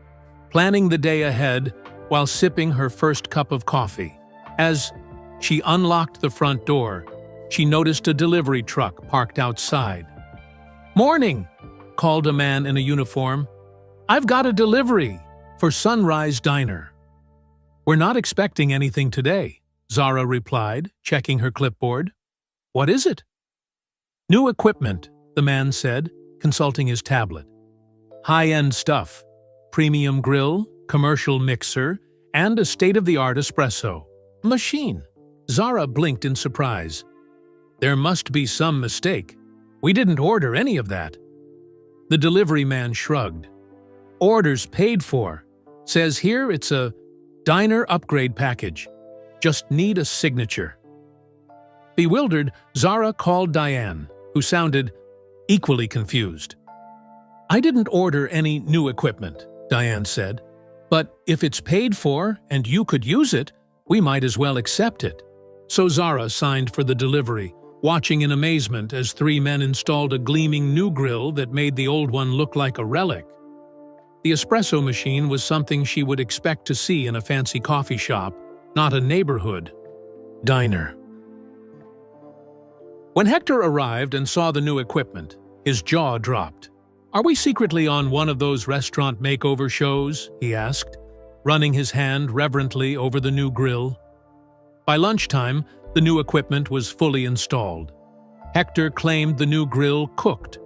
planning the day ahead while sipping her first cup of coffee. As she unlocked the front door, she noticed a delivery truck parked outside. "Morning," called a man in a uniform. "I've got a delivery for Sunrise Diner." "We're not expecting anything today," Zara replied, checking her clipboard. "What is it?" "New equipment," the man said, consulting his tablet. "High-end stuff. Premium grill, commercial mixer, and a state-of-the-art espresso machine." Zara blinked in surprise. "There must be some mistake. We didn't order any of that." The delivery man shrugged. "Orders paid for. Says here it's a diner upgrade package. Just need a signature." Bewildered, Zara called Diane, who sounded equally confused. "I didn't order any new equipment," Diane said. "But if it's paid for and you could use it, we might as well accept it." So Zara signed for the delivery, watching in amazement as three men installed a gleaming new grill that made the old one look like a relic. The espresso machine was something she would expect to see in a fancy coffee shop, not a neighborhood diner. When Hector arrived and saw the new equipment, his jaw dropped. "Are we secretly on one of those restaurant makeover shows?" he asked, running his hand reverently over the new grill. By lunchtime, the new equipment was fully installed. Hector claimed the new grill cooked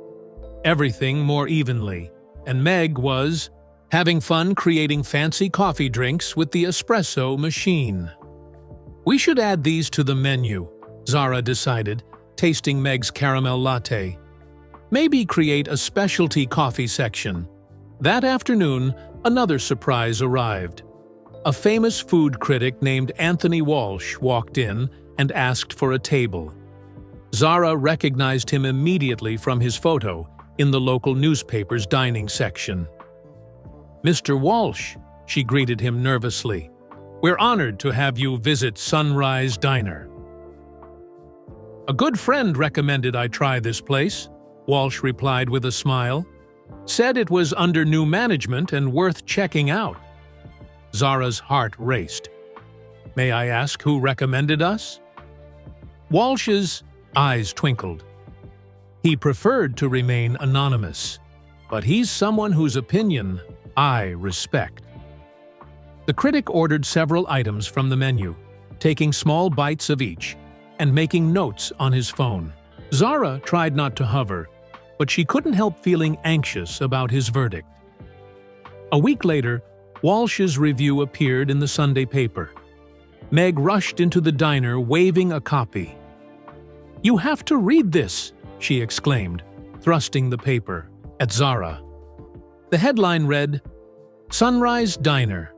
everything more evenly, and Meg was having fun creating fancy coffee drinks with the espresso machine. "We should add these to the menu," Zara decided, tasting Meg's caramel latte. "Maybe create a specialty coffee section." That afternoon, another surprise arrived. A famous food critic named Anthony Walsh walked in and asked for a table. Zara recognized him immediately from his photo in the local newspaper's dining section. "Mr. Walsh," she greeted him nervously, "we're honored to have you visit Sunrise Diner." "A good friend recommended I try this place," Walsh replied with a smile. "Said it was under new management and worth checking out." Zara's heart raced. "May I ask who recommended us?" Walsh's eyes twinkled. He preferred to remain anonymous, but he's someone whose opinion I respect. The critic ordered several items from the menu, taking small bites of each and making notes on his phone. Zara tried not to hover, but she couldn't help feeling anxious about his verdict. A week later, Walsh's review appeared in the Sunday paper. Meg rushed into the diner waving a copy. "You have to read this," she exclaimed, thrusting the paper at Zara. The headline read, "Sunrise Diner,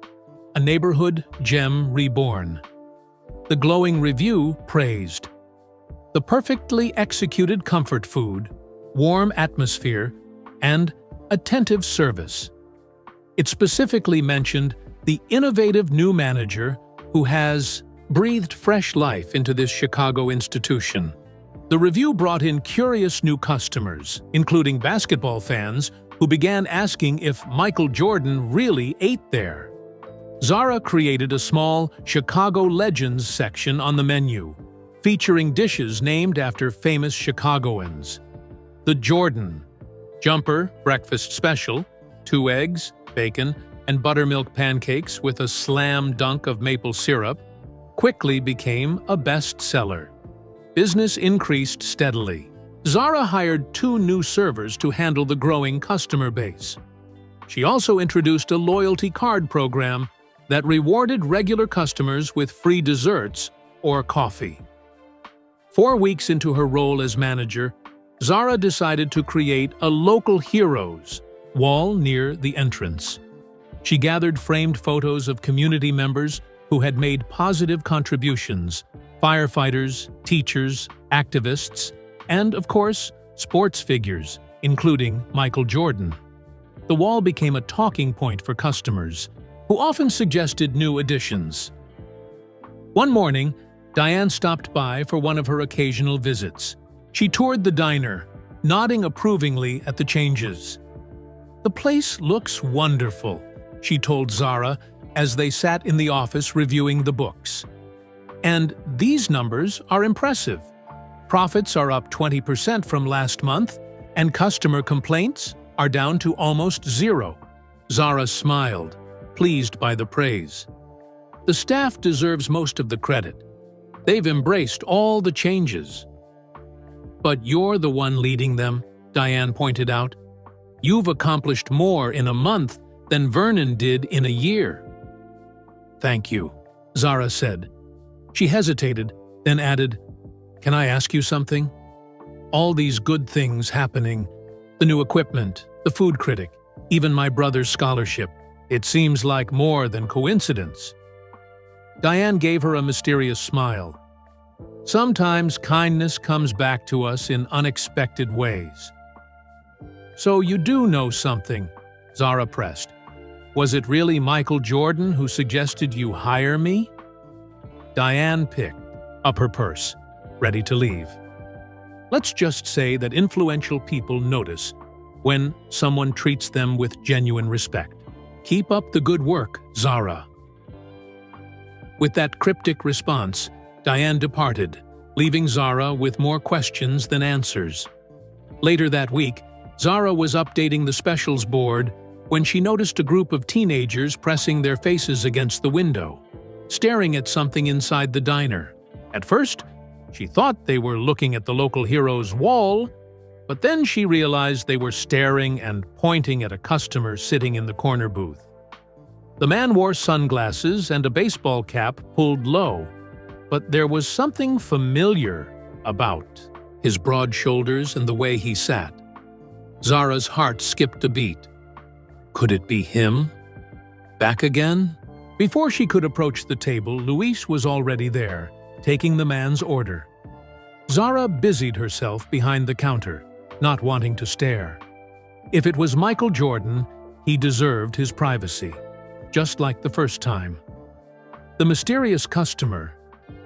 a neighborhood gem reborn." The glowing review praised the perfectly executed comfort food, warm atmosphere, and attentive service. It specifically mentioned the innovative new manager who has breathed fresh life into this Chicago institution. The review brought in curious new customers, including basketball fans who began asking if Michael Jordan really ate there. Zara created a small Chicago Legends section on the menu, featuring dishes named after famous Chicagoans. The Jordan Jumper breakfast special, 2 eggs, bacon, and buttermilk pancakes with a slam dunk of maple syrup, quickly became a bestseller. Business increased steadily. Zara hired 2 new servers to handle the growing customer base. She also introduced a loyalty card program that rewarded regular customers with free desserts or coffee. 4 weeks into her role as manager, Zara decided to create a local heroes wall near the entrance. She gathered framed photos of community members who had made positive contributions: firefighters, teachers, activists, and, of course, sports figures, including Michael Jordan. The wall became a talking point for customers, who often suggested new additions. One morning, Diane stopped by for one of her occasional visits. She toured the diner, nodding approvingly at the changes. "The place looks wonderful," she told Zara as they sat in the office reviewing the books. "And these numbers are impressive. Profits are up 20% from last month, and customer complaints are down to almost 0. Zara smiled, pleased by the praise. "The staff deserves most of the credit. They've embraced all the changes." "But you're the one leading them," Diane pointed out. "You've accomplished more in a month than Vernon did in a year." "Thank you," Zara said. She hesitated, then added, "Can I ask you something? All these good things happening, the new equipment, the food critic, even my brother's scholarship, it seems like more than coincidence." Diane gave her a mysterious smile. "Sometimes kindness comes back to us in unexpected ways." "So you do know something," Zara pressed. "Was it really Michael Jordan who suggested you hire me?" Diane picked up her purse, ready to leave. Let's just say that influential people notice when someone treats them with genuine respect. Keep up the good work, Zara. With that cryptic response, Diane departed, leaving Zara with more questions than answers. Later that week, Zara was updating the specials board when she noticed a group of teenagers pressing their faces against the window, staring at something inside the diner. At first, she thought they were looking at the local hero's wall, but then she realized they were staring and pointing at a customer sitting in the corner booth. The man wore sunglasses and a baseball cap pulled low, but there was something familiar about his broad shoulders and the way he sat. Zara's heart skipped a beat. Could it be him? Back again? Before she could approach the table, Luis was already there, taking the man's order. Zara busied herself behind the counter, not wanting to stare. If it was Michael Jordan, he deserved his privacy, just like the first time. The mysterious customer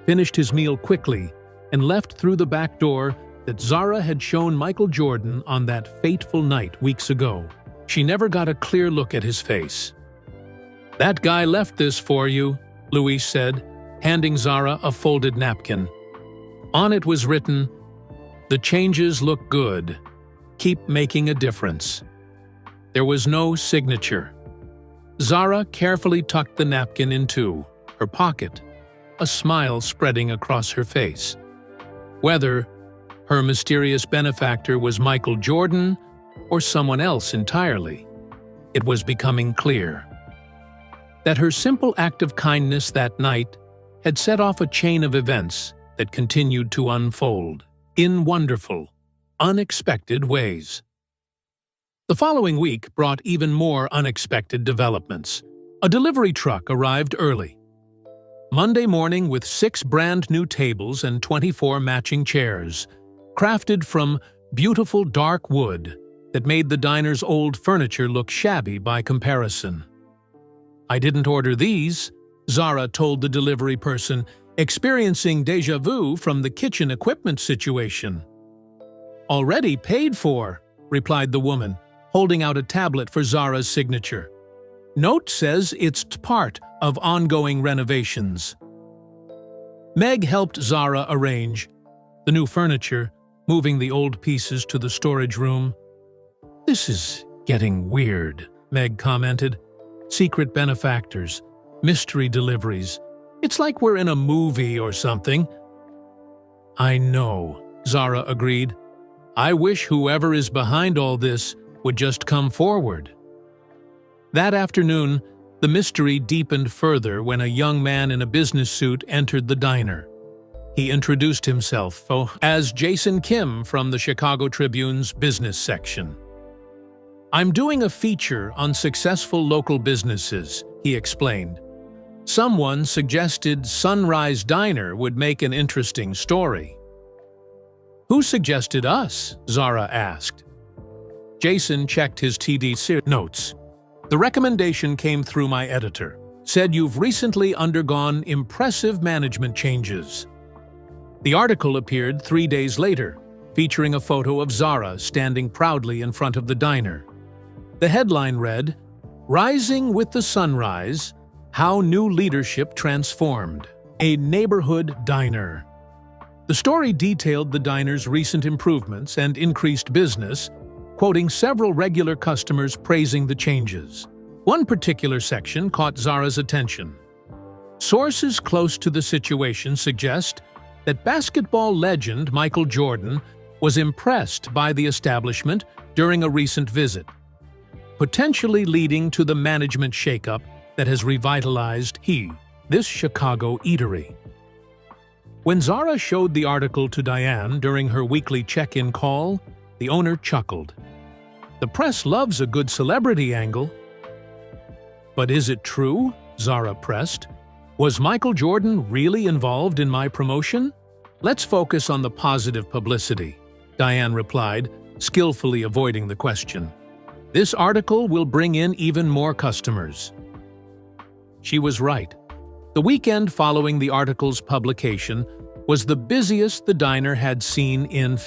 finished his meal quickly and left through the back door that Zara had shown Michael Jordan on that fateful night weeks ago. She never got a clear look at his face. "That guy left this for you," Luis said, handing Zara a folded napkin. On it was written, "The changes look good. Keep making a difference." There was no signature. Zara carefully tucked the napkin into her pocket, a smile spreading across her face. Whether her mysterious benefactor was Michael Jordan or someone else entirely, it was becoming clear that her simple act of kindness that night had set off a chain of events that continued to unfold in wonderful, unexpected ways. The following week brought even more unexpected developments. A delivery truck arrived early Monday morning with 6 brand-new tables and 24 matching chairs, crafted from beautiful dark wood that made the diner's old furniture look shabby by comparison. "I didn't order these," Zara told the delivery person, experiencing déjà vu from the kitchen equipment situation. "Already paid for," replied the woman, holding out a tablet for Zara's signature. "Note says it's part of ongoing renovations." Meg helped Zara arrange the new furniture, moving the old pieces to the storage room. "This is getting weird," Meg commented. "Secret benefactors, mystery deliveries. It's like we're in a movie or something." "I know," Zara agreed. "I wish whoever is behind all this would just come forward." That afternoon, the mystery deepened further when a young man in a business suit entered the diner. He introduced himself as Jason Kim from the Chicago Tribune's business section. "I'm doing a feature on successful local businesses," he explained. "Someone suggested Sunrise Diner would make an interesting story." "Who suggested us?" Zara asked. Jason checked his TD notes. "The recommendation came through my editor. Said you've recently undergone impressive management changes." The article appeared 3 days later, featuring a photo of Zara standing proudly in front of the diner. The headline read, "Rising with the Sunrise, How New Leadership Transformed a Neighborhood Diner." The story detailed the diner's recent improvements and increased business, quoting several regular customers praising the changes. One particular section caught Zara's attention. Sources close to the situation suggest that basketball legend Michael Jordan was impressed by the establishment during a recent visit, potentially leading to the management shakeup that has revitalized this Chicago eatery. When Zara showed the article to Diane during her weekly check-in call, the owner chuckled. "The press loves a good celebrity angle." "But is it true?" Zara pressed. "Was Michael Jordan really involved in my promotion?" "Let's focus on the positive publicity," Diane replied, skillfully avoiding the question. "This article will bring in even more customers." She was right. The weekend following the article's publication was the busiest the diner had seen in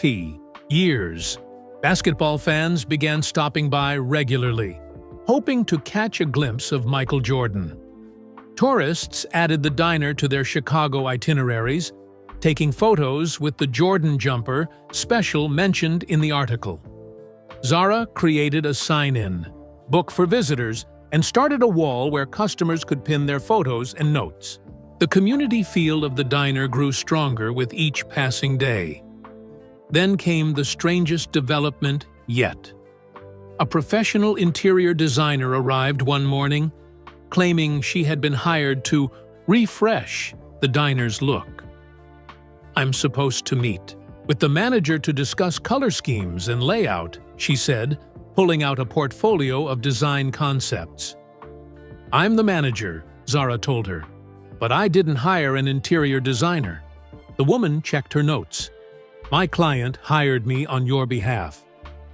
years. Basketball fans began stopping by regularly, hoping to catch a glimpse of Michael Jordan. Tourists added the diner to their Chicago itineraries, taking photos with the Jordan jumper special mentioned in the article. Zara created a sign-in book for visitors and started a wall where customers could pin their photos and notes. The community feel of the diner grew stronger with each passing day. Then came the strangest development yet. A professional interior designer arrived one morning, claiming she had been hired to refresh the diner's look. "I'm supposed to meet with the manager to discuss color schemes and layout," she said, pulling out a portfolio of design concepts. "I'm the manager," Zara told her, "but I didn't hire an interior designer." The woman checked her notes. "My client hired me on your behalf.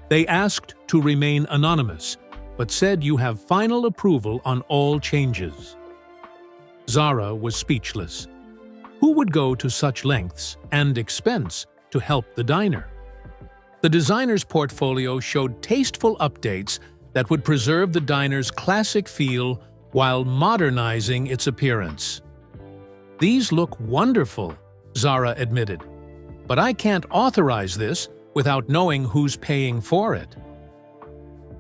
They asked to remain anonymous, but said you have final approval on all changes." Zara was speechless. Who would go to such lengths and expense to help the diner? The designer's portfolio showed tasteful updates that would preserve the diner's classic feel while modernizing its appearance. "These look wonderful," Zara admitted, "but I can't authorize this without knowing who's paying for it."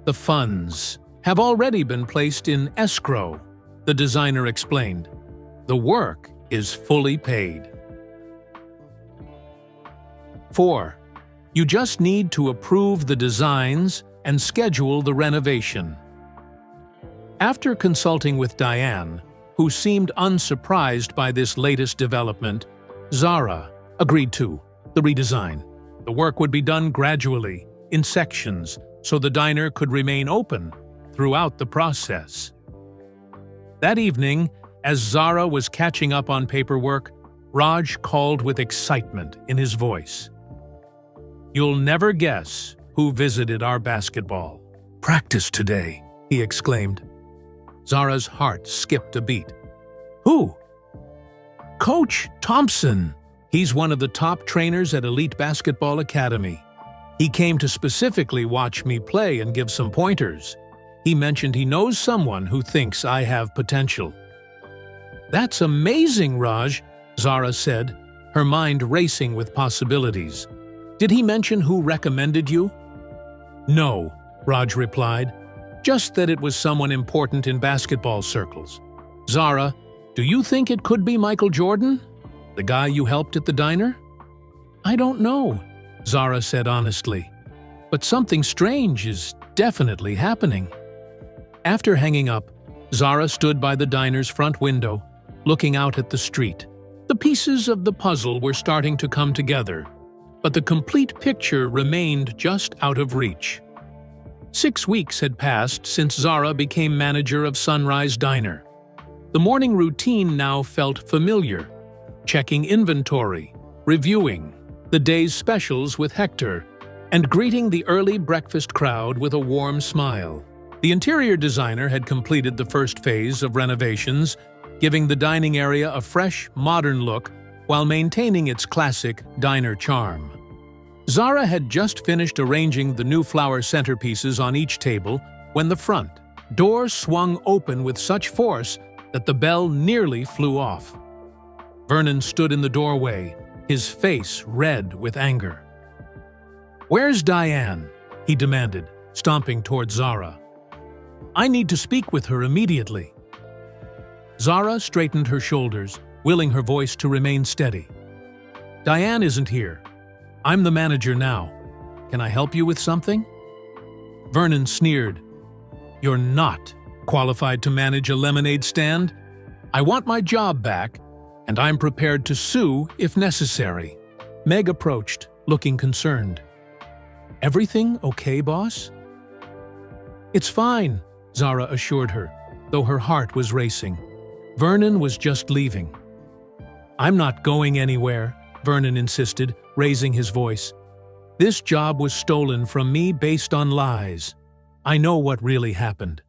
The funds have already been placed in escrow, the designer explained. The work is fully paid. 4. You just need to approve the designs and schedule the renovation. After consulting with Diane, who seemed unsurprised by this latest development, Zara agreed to the redesign. The work would be done gradually, in sections, so the diner could remain open throughout the process. That evening, as Zara was catching up on paperwork, Raj called with excitement in his voice. "You'll never guess who visited our basketball practice today," he exclaimed. Zara's heart skipped a beat. "Who?" "Coach Thompson. He's one of the top trainers at Elite Basketball Academy. He came to specifically watch me play and give some pointers. He mentioned he knows someone who thinks I have potential." "That's amazing, Raj," Zara said, her mind racing with possibilities. "Did he mention who recommended you?" "No," Raj replied, "just that it was someone important in basketball circles." "Zara, do you think it could be Michael Jordan? The guy you helped at the diner?" "I don't know," Zara said honestly. "But something strange is definitely happening." After hanging up, Zara stood by the diner's front window, looking out at the street. The pieces of the puzzle were starting to come together, but the complete picture remained just out of reach. 6 weeks had passed since Zara became manager of Sunrise Diner. The morning routine now felt familiar, checking inventory, reviewing the day's specials with Hector, and greeting the early breakfast crowd with a warm smile. The interior designer had completed the first phase of renovations, giving the dining area a fresh, modern look while maintaining its classic diner charm. Zara had just finished arranging the new flower centerpieces on each table when the front door swung open with such force that the bell nearly flew off. Vernon stood in the doorway, his face red with anger. "Where's Diane?" he demanded, stomping toward Zara. "I need to speak with her immediately." Zara straightened her shoulders, willing her voice to remain steady. "Diane isn't here. I'm the manager now. Can I help you with something?" Vernon sneered. "You're not qualified to manage a lemonade stand. I want my job back, and I'm prepared to sue if necessary." Meg approached, looking concerned. "Everything okay, boss?" "It's fine," Zara assured her, though her heart was racing. Vernon was just leaving. "I'm not going anywhere," Vernon insisted, raising his voice. "This job was stolen from me based on lies. I know what really happened.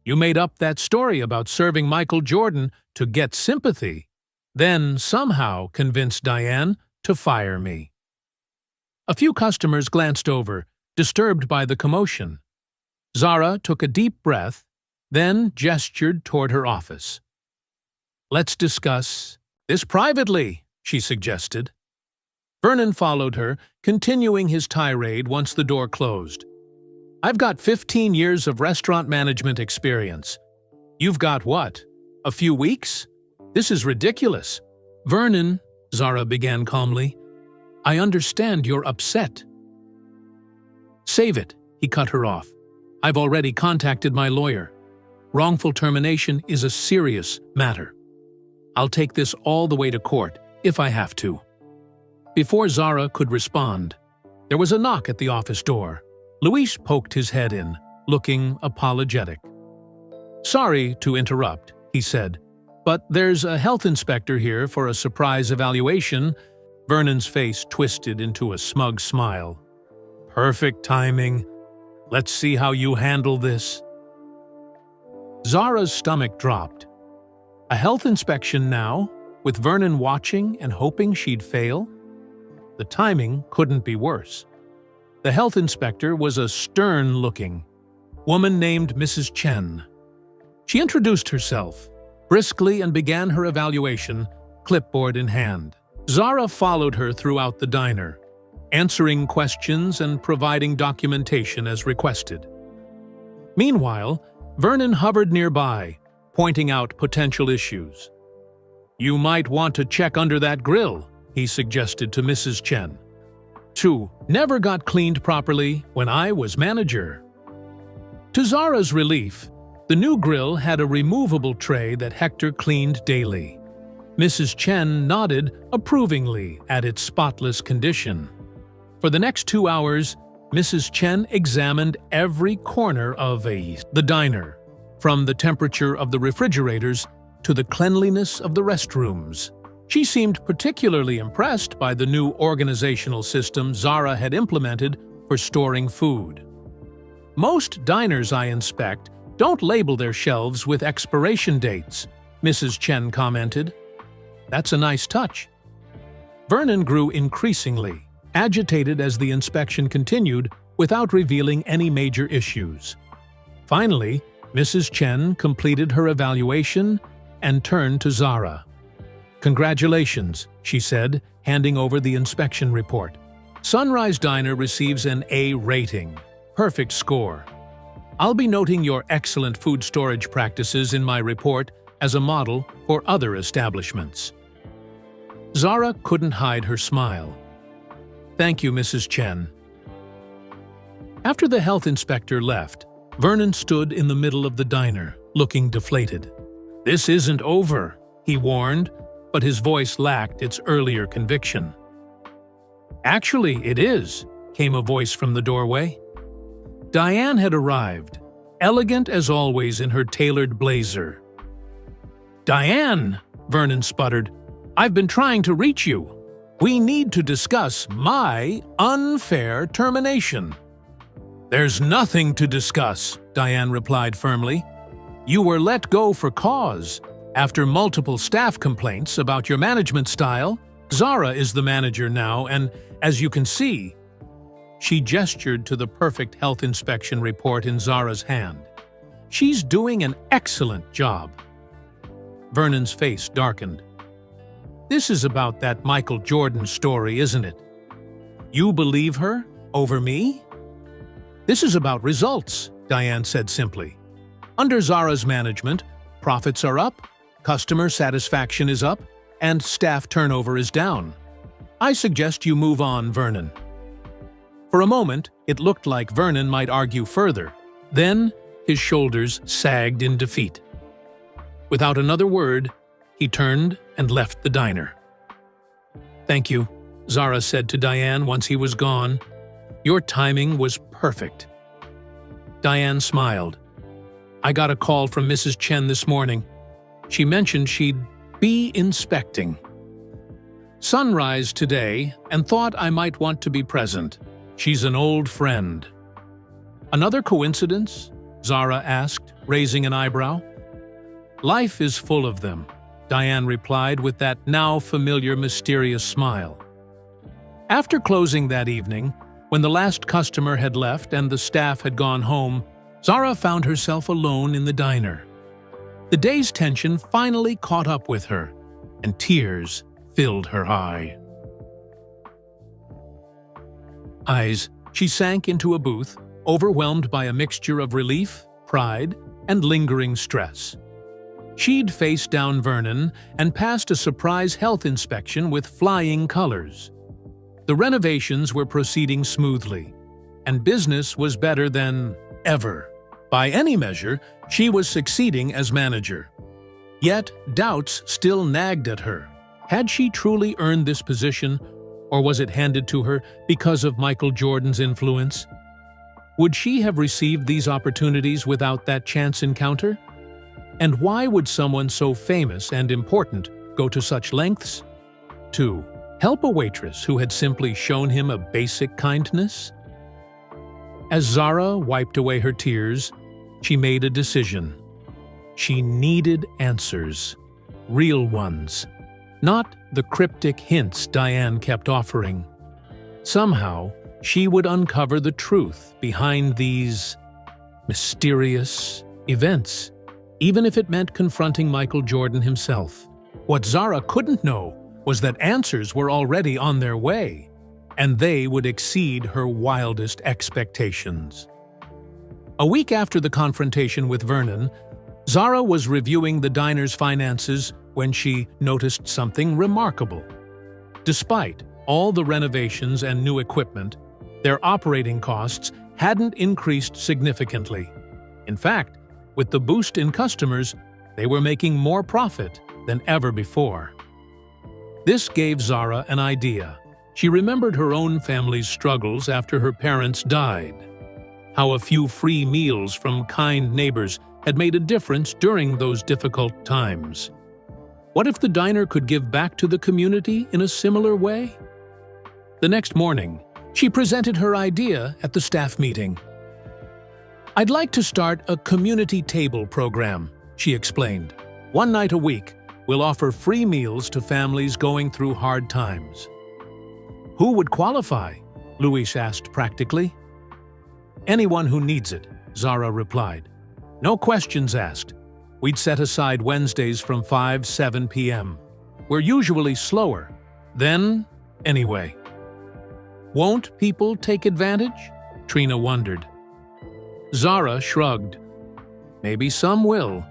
You made up that story about serving Michael Jordan to get sympathy, then somehow convinced Diane to fire me." A few customers glanced over, disturbed by the commotion. Zara took a deep breath, then gestured toward her office. "Let's discuss this privately," she suggested. Vernon followed her, continuing his tirade once the door closed. "I've got 15 years of restaurant management experience. You've got what? A few weeks? This is ridiculous." "Vernon," Zara began calmly, "I understand you're upset." "Save it," he cut her off. "I've already contacted my lawyer. Wrongful termination is a serious matter. I'll take this all the way to court, if I have to." Before Zara could respond, there was a knock at the office door. Luis poked his head in, looking apologetic. "Sorry to interrupt," he said, "but there's a health inspector here for a surprise evaluation." Vernon's face twisted into a smug smile. "Perfect timing. Let's see how you handle this." Zara's stomach dropped. A health inspection now, with Vernon watching and hoping she'd fail? The timing couldn't be worse. The health inspector was a stern-looking woman named Mrs. Chen. She introduced herself briskly and began her evaluation, clipboard in hand. Zara followed her throughout the diner, answering questions and providing documentation as requested. Meanwhile, Vernon hovered nearby, pointing out potential issues. "You might want to check under that grill," he suggested to Mrs. Chen. "2. Never got cleaned properly when I was manager." To Zara's relief, the new grill had a removable tray that Hector cleaned daily. Mrs. Chen nodded approvingly at its spotless condition. For the next 2 hours, Mrs. Chen examined every corner of the diner, from the temperature of the refrigerators to the cleanliness of the restrooms. She seemed particularly impressed by the new organizational system Zara had implemented for storing food. "Most diners I inspect don't label their shelves with expiration dates," Mrs. Chen commented. "That's a nice touch." Vernon grew increasingly agitated as the inspection continued without revealing any major issues. Finally, Mrs. Chen completed her evaluation and turned to Zara. "Congratulations," she said, handing over the inspection report. "Sunrise Diner receives an A rating. Perfect score. I'll be noting your excellent food storage practices in my report as a model for other establishments." Zara couldn't hide her smile. "Thank you, Mrs. Chen." After the health inspector left, Vernon stood in the middle of the diner, looking deflated. "This isn't over," he warned, but his voice lacked its earlier conviction. "Actually, it is," came a voice from the doorway. Diane had arrived, elegant as always in her tailored blazer. "Diane," Vernon sputtered, "I've been trying to reach you. We need to discuss my unfair termination." "There's nothing to discuss," Diane replied firmly. "You were let go for cause. After multiple staff complaints about your management style, Zara is the manager now, and as you can see..." She gestured to the perfect health inspection report in Zara's hand. "She's doing an excellent job." Vernon's face darkened. "This is about that Michael Jordan story, isn't it? You believe her over me?" "This is about results," Diane said simply. "Under Zara's management, profits are up, customer satisfaction is up, and staff turnover is down. I suggest you move on, Vernon." For a moment, it looked like Vernon might argue further. Then, his shoulders sagged in defeat. Without another word, he turned and left the diner. "Thank you," Zara said to Diane once he was gone. "Your timing was perfect." Diane smiled. "I got a call from Mrs. Chen this morning. She mentioned she'd be inspecting Sunrise today and thought I might want to be present. She's an old friend." "Another coincidence?" Zara asked, raising an eyebrow. "Life is full of them," Diane replied with that now familiar mysterious smile. After closing that evening, when the last customer had left and the staff had gone home, Zara found herself alone in the diner. The day's tension finally caught up with her, and tears filled her eyes. She sank into a booth, overwhelmed by a mixture of relief, pride, and lingering stress. She'd faced down Vernon and passed a surprise health inspection with flying colors. The renovations were proceeding smoothly, and business was better than ever. By any measure, she was succeeding as manager. Yet, doubts still nagged at her. Had she truly earned this position, or was it handed to her because of Michael Jordan's influence? Would she have received these opportunities without that chance encounter? And why would someone so famous and important go to such lengths? To help a waitress who had simply shown him a basic kindness? As Zara wiped away her tears, she made a decision. She needed answers, real ones, not the cryptic hints Diane kept offering. Somehow, she would uncover the truth behind these mysterious events, even if it meant confronting Michael Jordan himself. What Zara couldn't know was that answers were already on their way, and they would exceed her wildest expectations. A week after the confrontation with Vernon, Zara was reviewing the diner's finances when she noticed something remarkable. Despite all the renovations and new equipment, their operating costs hadn't increased significantly. In fact, with the boost in customers, they were making more profit than ever before. This gave Zara an idea. She remembered her own family's struggles after her parents died, how a few free meals from kind neighbors had made a difference during those difficult times. What if the diner could give back to the community in a similar way? The next morning, she presented her idea at the staff meeting. "I'd like to start a community table program," she explained. "One night a week, we'll offer free meals to families going through hard times." "Who would qualify?" Luis asked practically. "Anyone who needs it," Zara replied. "No questions asked. We'd set aside Wednesdays from 5-7 p.m. We're usually slower. Then, anyway." "Won't people take advantage?" Trina wondered. Zara shrugged. "Maybe some will,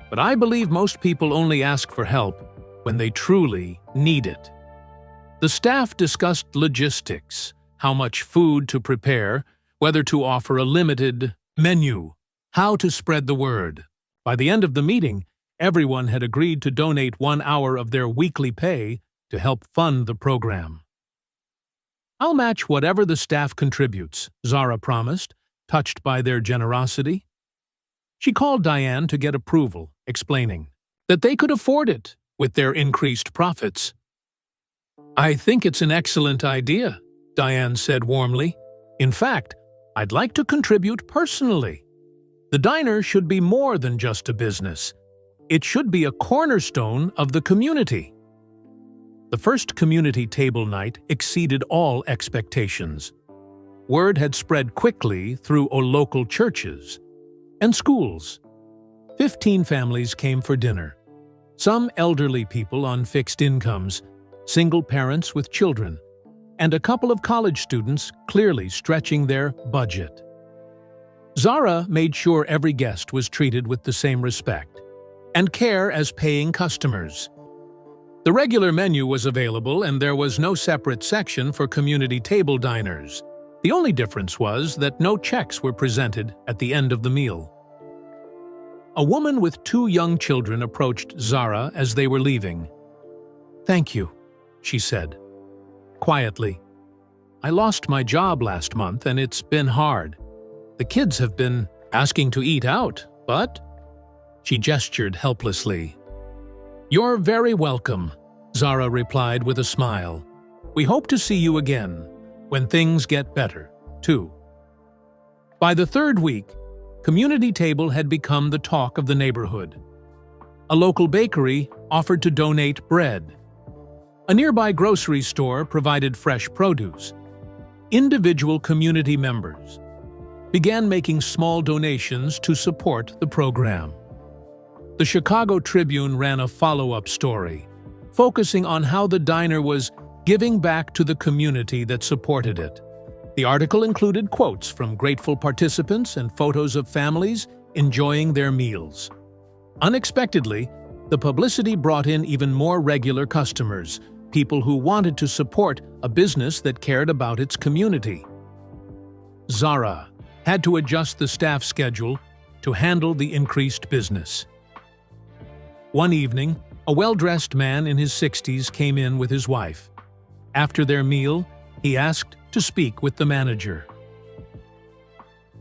but I believe most people only ask for help when they truly need it." The staff discussed logistics, how much food to prepare, whether to offer a limited menu, how to spread the word. By the end of the meeting, everyone had agreed to donate 1 hour of their weekly pay to help fund the program. "I'll match whatever the staff contributes," Zara promised, touched by their generosity. She called Diane to get approval, explaining that they could afford it with their increased profits. "I think it's an excellent idea," Diane said warmly. "In fact, I'd like to contribute personally. The diner should be more than just a business. It should be a cornerstone of the community." The first community table night exceeded all expectations. Word had spread quickly through local churches and schools. 15 families came for dinner. Some elderly people on fixed incomes, single parents with children, and a couple of college students clearly stretching their budget. Zara made sure every guest was treated with the same respect and care as paying customers. The regular menu was available, and there was no separate section for community table diners. The only difference was that no checks were presented at the end of the meal. A woman with 2 young children approached Zara as they were leaving. "Thank you," she said. Quietly, "I lost my job last month and it's been hard. The kids have been asking to eat out, but—" She gestured helplessly. "You're very welcome," Zara replied with a smile. "We hope to see you again, when things get better, too." By the 3rd week, Community Table had become the talk of the neighborhood. A local bakery offered to donate bread. A nearby grocery store provided fresh produce. Individual community members began making small donations to support the program. The Chicago Tribune ran a follow-up story, focusing on how the diner was giving back to the community that supported it. The article included quotes from grateful participants and photos of families enjoying their meals. Unexpectedly, the publicity brought in even more regular customers, people who wanted to support a business that cared about its community. Zara had to adjust the staff schedule to handle the increased business. One evening, a well-dressed man in his 60s came in with his wife. After their meal, he asked to speak with the manager.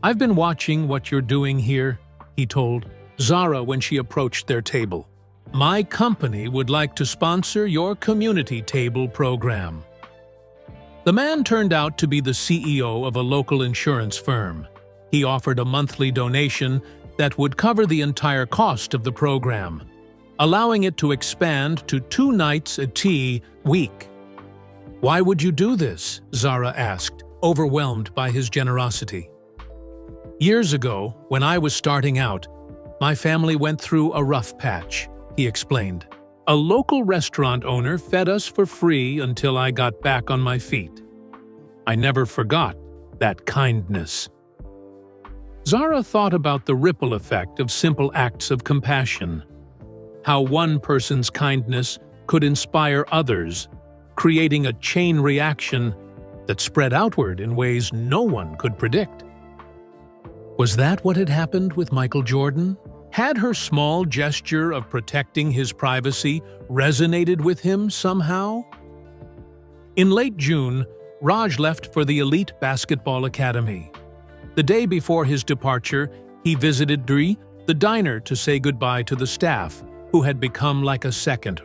"I've been watching what you're doing here," he told Zara when she approached their table. "My company would like to sponsor your community table program." The man turned out to be the CEO of a local insurance firm. He offered a monthly donation that would cover the entire cost of the program, allowing it to expand to 2 nights a tea week. "Why would you do this?" Zara asked, overwhelmed by his generosity. "Years ago, when I was starting out, my family went through a rough patch," he explained. "A local restaurant owner fed us for free until I got back on my feet. I never forgot that kindness." Zara thought about the ripple effect of simple acts of compassion, how one person's kindness could inspire others, creating a chain reaction that spread outward in ways no one could predict. Was that what had happened with Michael Jordan? Had her small gesture of protecting his privacy resonated with him somehow? In late June, Raj left for the elite basketball academy. The day before his departure, he visited the diner to say goodbye to the staff, who had become like a second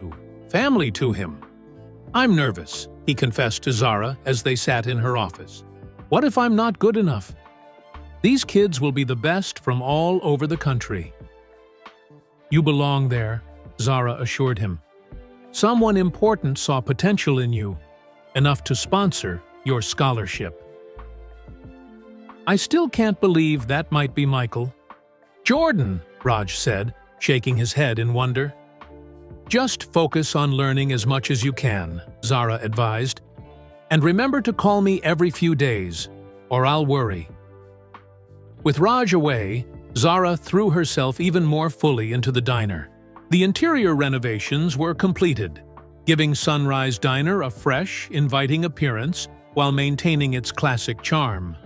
family to him. "I'm nervous," he confessed to Zara as they sat in her office. "What if I'm not good enough? These kids will be the best from all over the country." "You belong there," Zara assured him. "Someone important saw potential in you, enough to sponsor your scholarship." "I still can't believe that might be Michael." "Jordan," Raj said, shaking his head in wonder. "Just focus on learning as much as you can," Zara advised. "And remember to call me every few days, or I'll worry." With Raj away, Zara threw herself even more fully into the diner. The interior renovations were completed, giving Sunrise Diner a fresh, inviting appearance while maintaining its classic charm.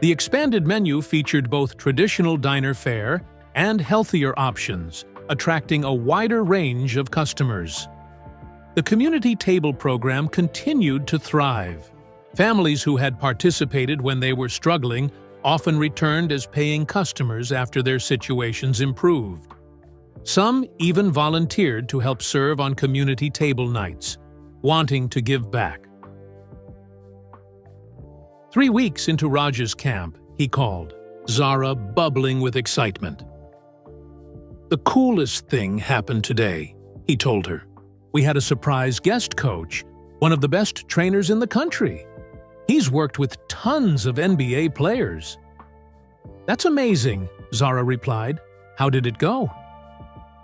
The expanded menu featured both traditional diner fare and healthier options, attracting a wider range of customers. The community table program continued to thrive. Families who had participated when they were struggling often returned as paying customers after their situations improved. Some even volunteered to help serve on community table nights, wanting to give back. 3 weeks into Raj's camp, he called, Zara bubbling with excitement. "The coolest thing happened today," he told her. "We had a surprise guest coach, one of the best trainers in the country. He's worked with tons of NBA players." "That's amazing," Zara replied. "How did it go?"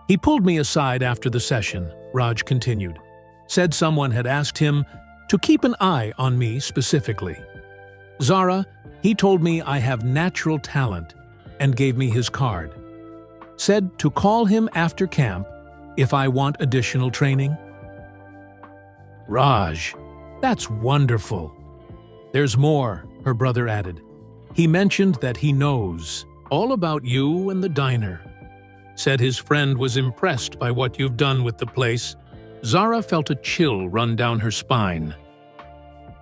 "He pulled me aside after the session," Raj continued. "Said someone had asked him to keep an eye on me specifically. Zara, he told me I have natural talent and gave me his card. Said to call him after camp if I want additional training." "Raj, that's wonderful." "There's more," her brother added. "He mentioned that he knows all about you and the diner. Said his friend was impressed by what you've done with the place." Zara felt a chill run down her spine.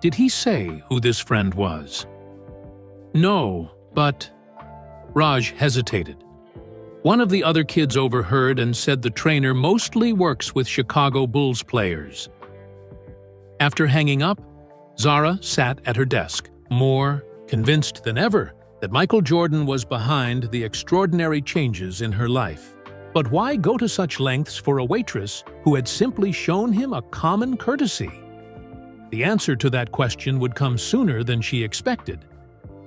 Did he say who this friend was? "No, but—" Raj hesitated. "One of the other kids overheard and said the trainer mostly works with Chicago Bulls players." After hanging up, Zara sat at her desk, more convinced than ever that Michael Jordan was behind the extraordinary changes in her life. But why go to such lengths for a waitress who had simply shown him a common courtesy? The answer to that question would come sooner than she expected,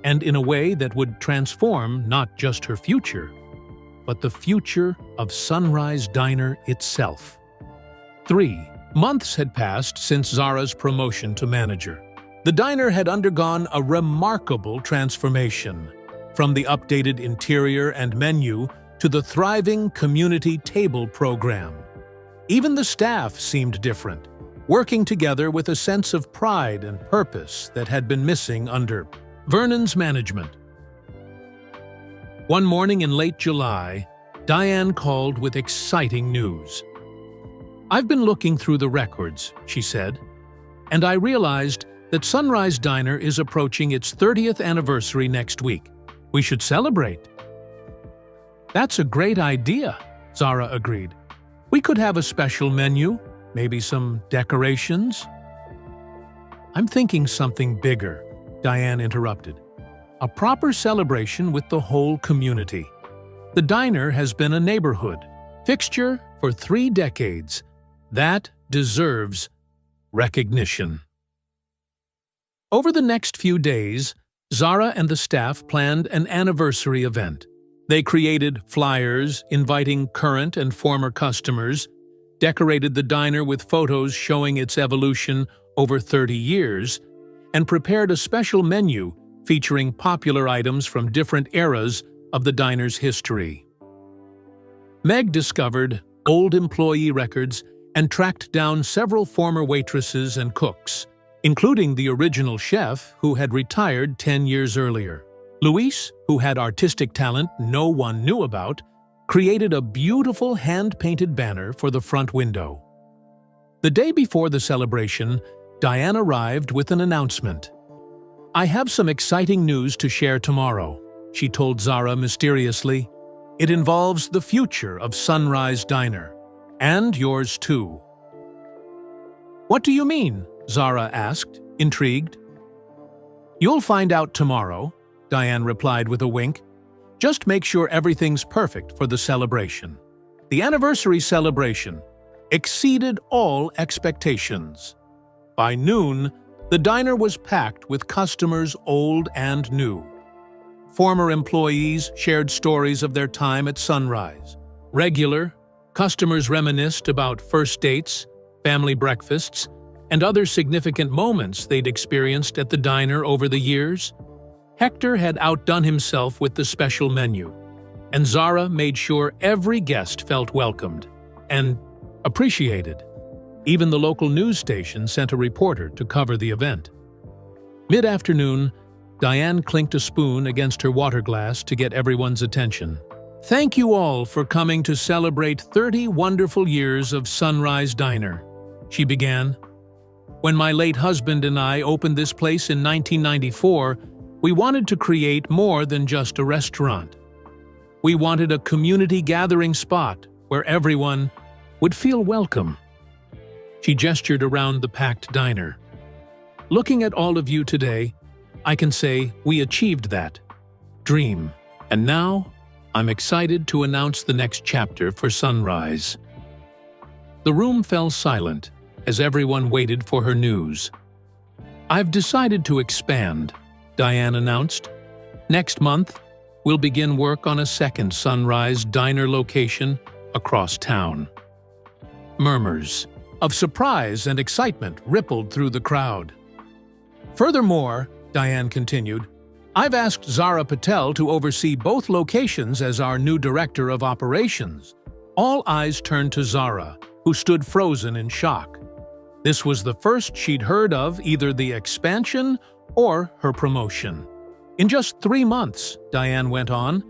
and in a way that would transform not just her future, but the future of Sunrise Diner itself. 3 months had passed since Zara's promotion to manager. The diner had undergone a remarkable transformation, from the updated interior and menu to the thriving community table program. Even the staff seemed different, working together with a sense of pride and purpose that had been missing under Vernon's management. One morning in late July, Diane called with exciting news. "I've been looking through the records," she said, "and I realized that Sunrise Diner is approaching its 30th anniversary next week. We should celebrate." "That's a great idea," Zara agreed. "We could have a special menu, maybe some decorations." "I'm thinking something bigger," Diane interrupted. "A proper celebration with the whole community. The diner has been a neighborhood fixture for 3 decades. That deserves recognition." Over the next few days, Zara and the staff planned an anniversary event. They created flyers inviting current and former customers, decorated the diner with photos showing its evolution over 30 years, and prepared a special menu featuring popular items from different eras of the diner's history. Meg discovered old employee records and tracked down several former waitresses and cooks, including the original chef who had retired 10 years earlier. Luis, who had artistic talent no one knew about, created a beautiful hand-painted banner for the front window. The day before the celebration, Diane arrived with an announcement. "I have some exciting news to share tomorrow," she told Zara mysteriously. "It involves the future of Sunrise Diner, and yours too." "What do you mean?" Zara asked, intrigued. "You'll find out tomorrow," Diane replied with a wink. "Just make sure everything's perfect for the celebration." The anniversary celebration exceeded all expectations. By noon, the diner was packed with customers old and new. Former employees shared stories of their time at Sunrise. Regular customers reminisced about first dates, family breakfasts, and other significant moments they'd experienced at the diner over the years. Hector had outdone himself with the special menu, and Zara made sure every guest felt welcomed and appreciated. Even the local news station sent a reporter to cover the event. Mid-afternoon, Diane clinked a spoon against her water glass to get everyone's attention. "Thank you all for coming to celebrate 30 wonderful years of Sunrise Diner," she began. "When my late husband and I opened this place in 1994, we wanted to create more than just a restaurant. We wanted a community gathering spot where everyone would feel welcome." She gestured around the packed diner. "Looking at all of you today, I can say we achieved that dream. And now, I'm excited to announce the next chapter for Sunrise." The room fell silent as everyone waited for her news. "I've decided to expand," Diane announced. "Next month, we'll begin work on a second Sunrise Diner location across town." Murmurs of surprise and excitement rippled through the crowd. "Furthermore," Diane continued, "I've asked Zara Patel to oversee both locations as our new director of operations." All eyes turned to Zara, who stood frozen in shock. This was the first she'd heard of either the expansion or her promotion. "In just 3 months," Diane went on,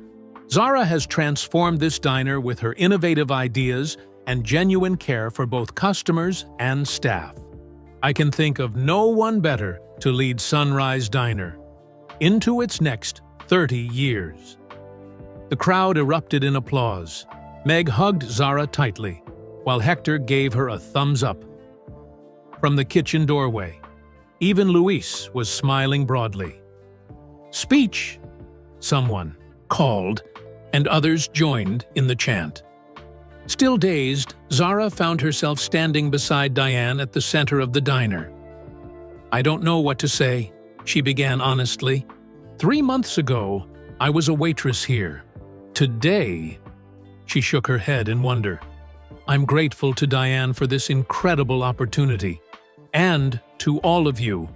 "Zara has transformed this diner with her innovative ideas and genuine care for both customers and staff. I can think of no one better to lead Sunrise Diner into its next 30 years." The crowd erupted in applause. Meg hugged Zara tightly, while Hector gave her a thumbs up. From the kitchen doorway, even Luis was smiling broadly. "Speech!" someone called, and others joined in the chant. Still dazed, Zara found herself standing beside Diane at the center of the diner. "I don't know what to say," she began honestly. 3 months ago, I was a waitress here. Today," she shook her head in wonder, "I'm grateful to Diane for this incredible opportunity, and to all of you,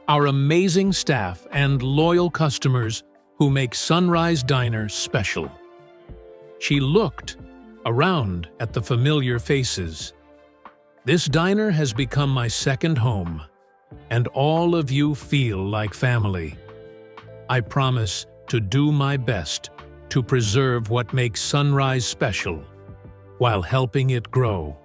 our amazing staff and loyal customers who make Sunrise Diner special." She looked around at the familiar faces. "This diner has become my second home, and all of you feel like family. I promise to do my best to preserve what makes Sunrise special, while helping it grow."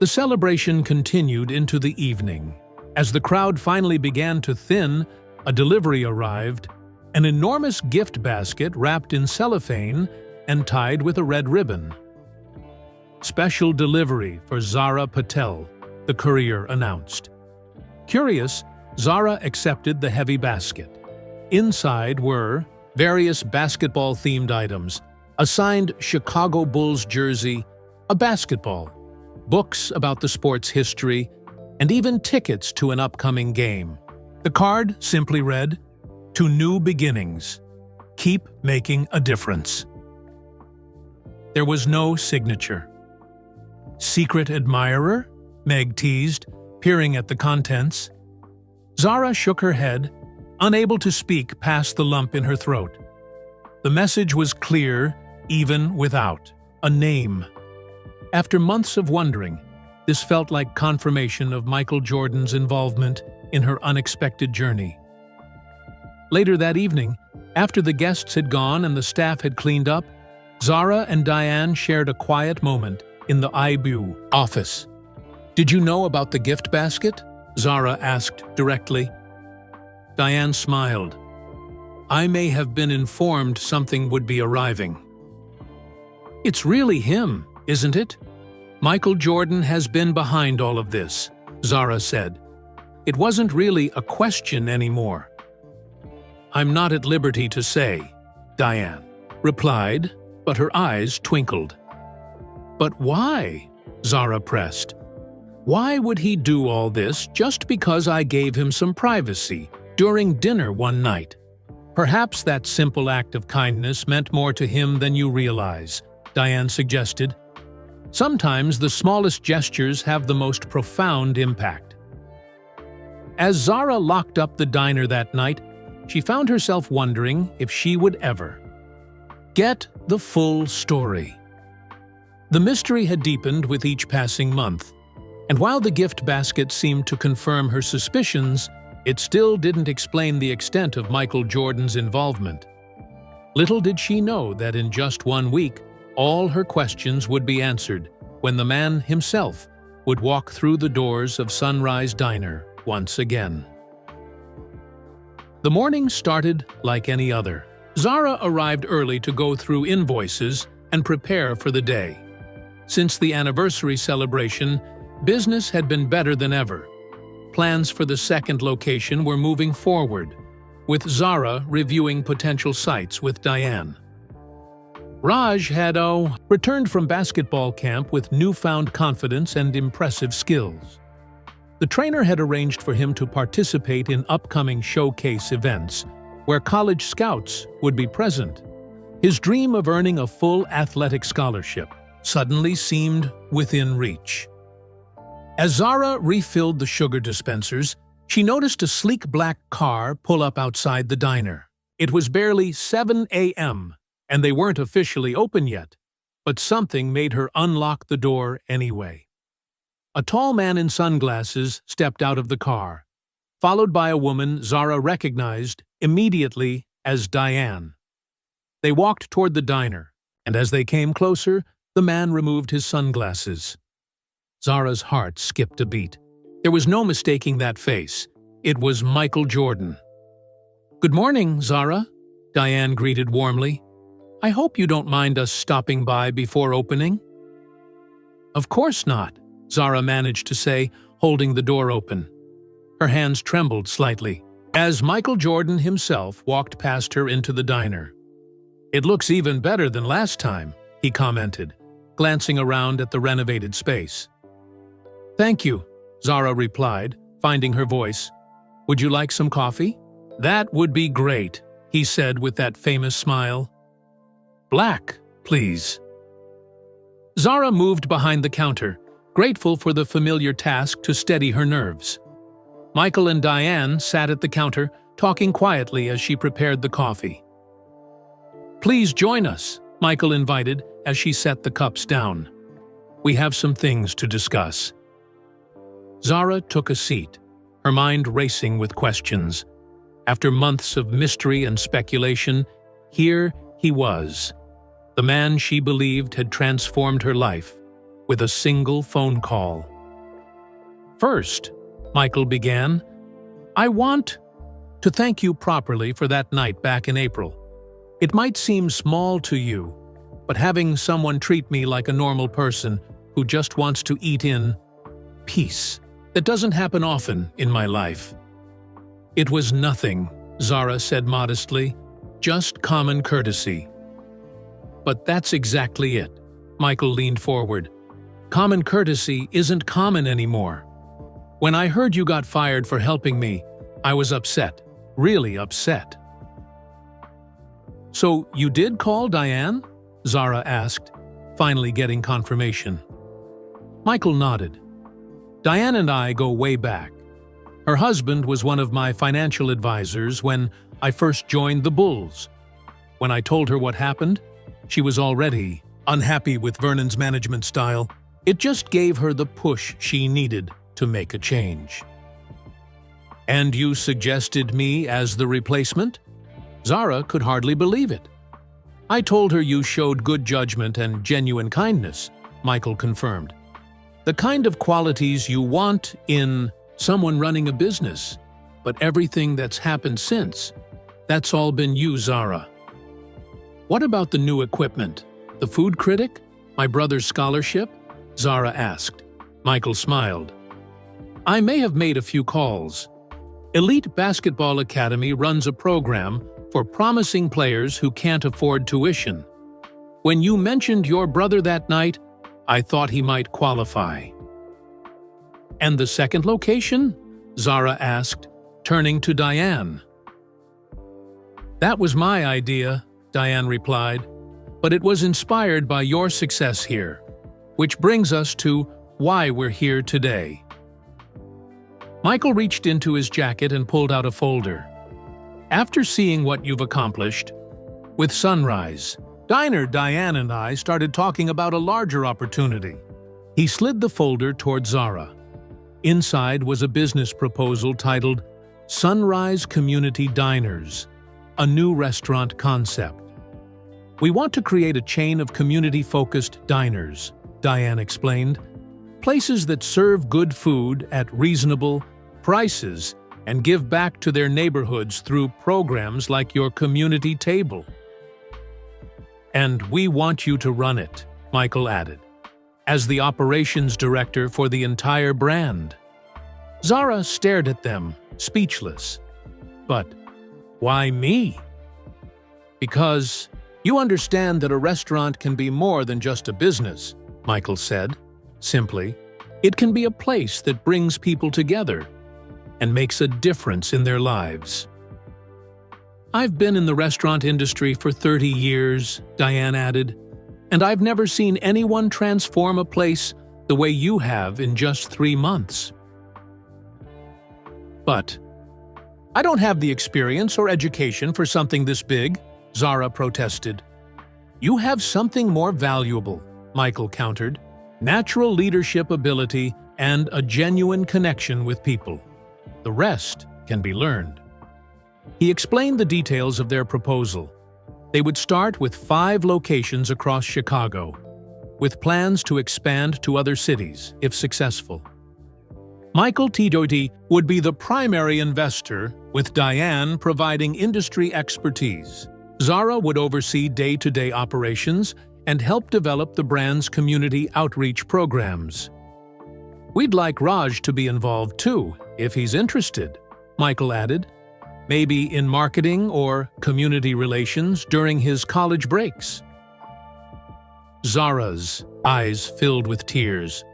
The celebration continued into the evening. As the crowd finally began to thin, a delivery arrived, an enormous gift basket wrapped in cellophane and tied with a red ribbon. "Special delivery for Zara Patel," the courier announced. Curious, Zara accepted the heavy basket. Inside were various basketball-themed items, a signed Chicago Bulls jersey, a basketball, books about the sport's history, and even tickets to an upcoming game. The card simply read, "To new beginnings. Keep making a difference." There was no signature. "Secret admirer?" Meg teased, peering at the contents. Zara shook her head, unable to speak past the lump in her throat. The message was clear, even without a name. After months of wondering, this felt like confirmation of Michael Jordan's involvement in her unexpected journey. Later that evening, after the guests had gone and the staff had cleaned up, Zara and Diane shared a quiet moment in the IBU office. "Did you know about the gift basket?" Zara asked directly. Diane smiled. "I may have been informed something would be arriving." "It's really him, isn't it? Michael Jordan has been behind all of this," Zara said. "It wasn't really a question anymore." "I'm not at liberty to say," Diane replied, but her eyes twinkled. "But why?" Zara pressed. "Why would he do all this just because I gave him some privacy during dinner one night? Perhaps that simple act of kindness meant more to him than you realize," Diane suggested. "Sometimes the smallest gestures have the most profound impact." As Zara locked up the diner that night, she found herself wondering if she would ever get the full story. The mystery had deepened with each passing month, and while the gift basket seemed to confirm her suspicions, it still didn't explain the extent of Michael Jordan's involvement. Little did she know that in just 1 week, all her questions would be answered when the man himself would walk through the doors of Sunrise Diner once again. The morning started like any other. Zara arrived early to go through invoices and prepare for the day. Since the anniversary celebration, business had been better than ever. Plans for the second location were moving forward, with Zara reviewing potential sites with Diane. Raj had returned from basketball camp with newfound confidence and impressive skills. The trainer had arranged for him to participate in upcoming showcase events, where college scouts would be present. His dream of earning a full athletic scholarship suddenly seemed within reach. As Zara refilled the sugar dispensers, she noticed a sleek black car pull up outside the diner. It was barely 7 a.m., and they weren't officially open yet, but something made her unlock the door anyway. A tall man in sunglasses stepped out of the car, followed by a woman Zara recognized immediately as Diane. They walked toward the diner, and as they came closer, the man removed his sunglasses. Zara's heart skipped a beat. There was no mistaking that face. It was Michael Jordan. "Good morning, Zara," Diane greeted warmly. "I hope you don't mind us stopping by before opening." "Of course not," Zara managed to say, holding the door open. Her hands trembled slightly as Michael Jordan himself walked past her into the diner. "It looks even better than last time," he commented, glancing around at the renovated space. "Thank you," Zara replied, finding her voice. "Would you like some coffee?" "That would be great," he said with that famous smile. "Black, please." Zara moved behind the counter, grateful for the familiar task to steady her nerves. Michael and Diane sat at the counter, talking quietly as she prepared the coffee. "Please join us," Michael invited as she set the cups down. "We have some things to discuss." Zara took a seat, her mind racing with questions. After months of mystery and speculation, here he was, the man she believed had transformed her life, with a single phone call. "First," Michael began, "I want to thank you properly for that night back in April. It might seem small to you, but having someone treat me like a normal person who just wants to eat in peace, that doesn't happen often in my life." "It was nothing," Zara said modestly, "just common courtesy." "But that's exactly it," Michael leaned forward. "Common courtesy isn't common anymore. When I heard you got fired for helping me, I was upset, really upset." "So you did call Diane?" Zara asked, finally getting confirmation. Michael nodded. "Diane and I go way back. Her husband was one of my financial advisors when I first joined the Bulls. When I told her what happened, she was already unhappy with Vernon's management style. It just gave her the push she needed to make a change. And you suggested me as the replacement? Zara could hardly believe it. I told her you showed good judgment and genuine kindness, Michael confirmed. The kind of qualities you want in someone running a business. But everything that's happened since, that's all been you, Zara. What about the new equipment? The food critic? My brother's scholarship? Zara asked. Michael smiled. I may have made a few calls. Elite Basketball Academy runs a program for promising players who can't afford tuition. When you mentioned your brother that night, I thought he might qualify. And the second location? Zara asked, turning to Diane. That was my idea, Diane replied, but it was inspired by your success here, which brings us to why we're here today. Michael reached into his jacket and pulled out a folder. After seeing what you've accomplished, with Sunrise Diner, Diane and I started talking about a larger opportunity. He slid the folder toward Zara. Inside was a business proposal titled Sunrise Community Diners, a new restaurant concept. We want to create a chain of community-focused diners, Diane explained, places that serve good food at reasonable prices and give back to their neighborhoods through programs like your community table. And we want you to run it, Michael added, as the operations director for the entire brand. Zara stared at them, speechless. But why me? Because you understand that a restaurant can be more than just a business, Michael said, simply. It can be a place that brings people together and makes a difference in their lives. I've been in the restaurant industry for 30 years, Diane added, and I've never seen anyone transform a place the way you have in just 3 months. But I don't have the experience or education for something this big, Zara protested. You have something more valuable, Michael countered, natural leadership ability and a genuine connection with people. The rest can be learned. He explained the details of their proposal. They would start with 5 locations across Chicago, with plans to expand to other cities if successful. Michael T. Doherty would be the primary investor, with Diane providing industry expertise. Zara would oversee day-to-day operations and help develop the brand's community outreach programs. We'd like Raj to be involved too, if he's interested, Michael added, maybe in marketing or community relations during his college breaks. Zara's eyes filled with tears.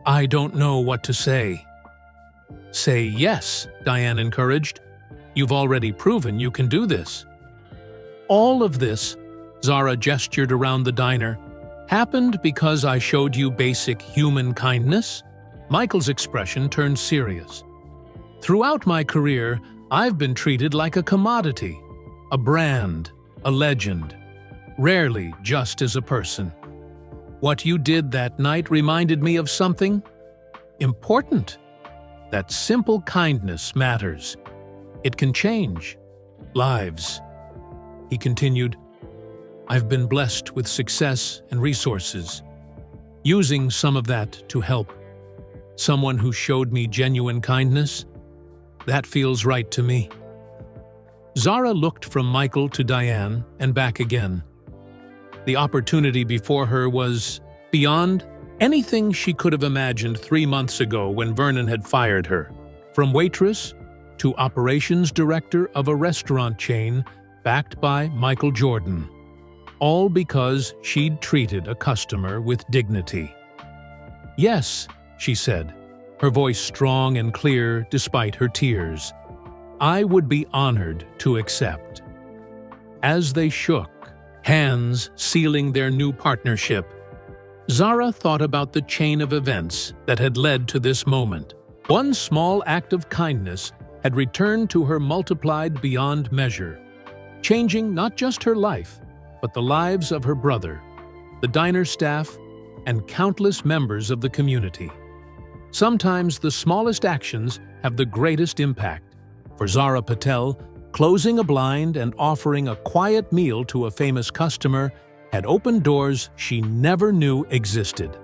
I don't know what to say. Say yes, Diane encouraged. You've already proven you can do this. All of this, Zara gestured around the diner, happened because I showed you basic human kindness? Michael's expression turned serious. Throughout my career, I've been treated like a commodity, a brand, a legend, rarely just as a person. What you did that night reminded me of something important. That simple kindness matters. It can change lives. He continued, I've been blessed with success and resources, using some of that to help. Someone who showed me genuine kindness, that feels right to me. Zara looked from Michael to Diane and back again. The opportunity before her was beyond anything she could have imagined 3 months ago when Vernon had fired her. From waitress to operations director of a restaurant chain backed by Michael Jordan. All because she'd treated a customer with dignity. Yes, she said, her voice strong and clear despite her tears. I would be honored to accept. As they shook, hands sealing their new partnership, Zara thought about the chain of events that had led to this moment. One small act of kindness had returned to her multiplied beyond measure, changing not just her life, but the lives of her brother, the diner staff, and countless members of the community. Sometimes the smallest actions have the greatest impact. For Zara Patel, closing a blind and offering a quiet meal to a famous customer had opened doors she never knew existed.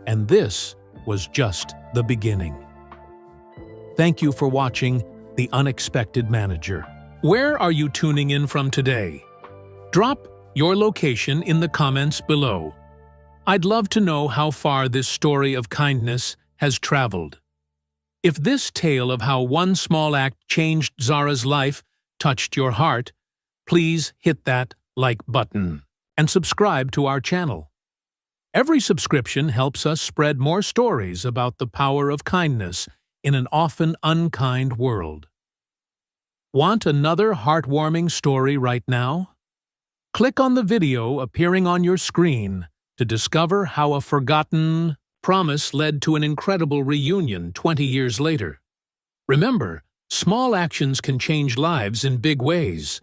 And this was just the beginning. Thank you for watching The Unexpected Manager. Where are you tuning in from today? Drop your location in the comments below. I'd love to know how far this story of kindness has traveled. If this tale of how one small act changed Zara's life touched your heart, please hit that like button and subscribe to our channel. Every subscription helps us spread more stories about the power of kindness in an often unkind world. Want another heartwarming story right now? Click on the video appearing on your screen to discover how a forgotten promise led to an incredible reunion 20 years later. Remember, small actions can change lives in big ways.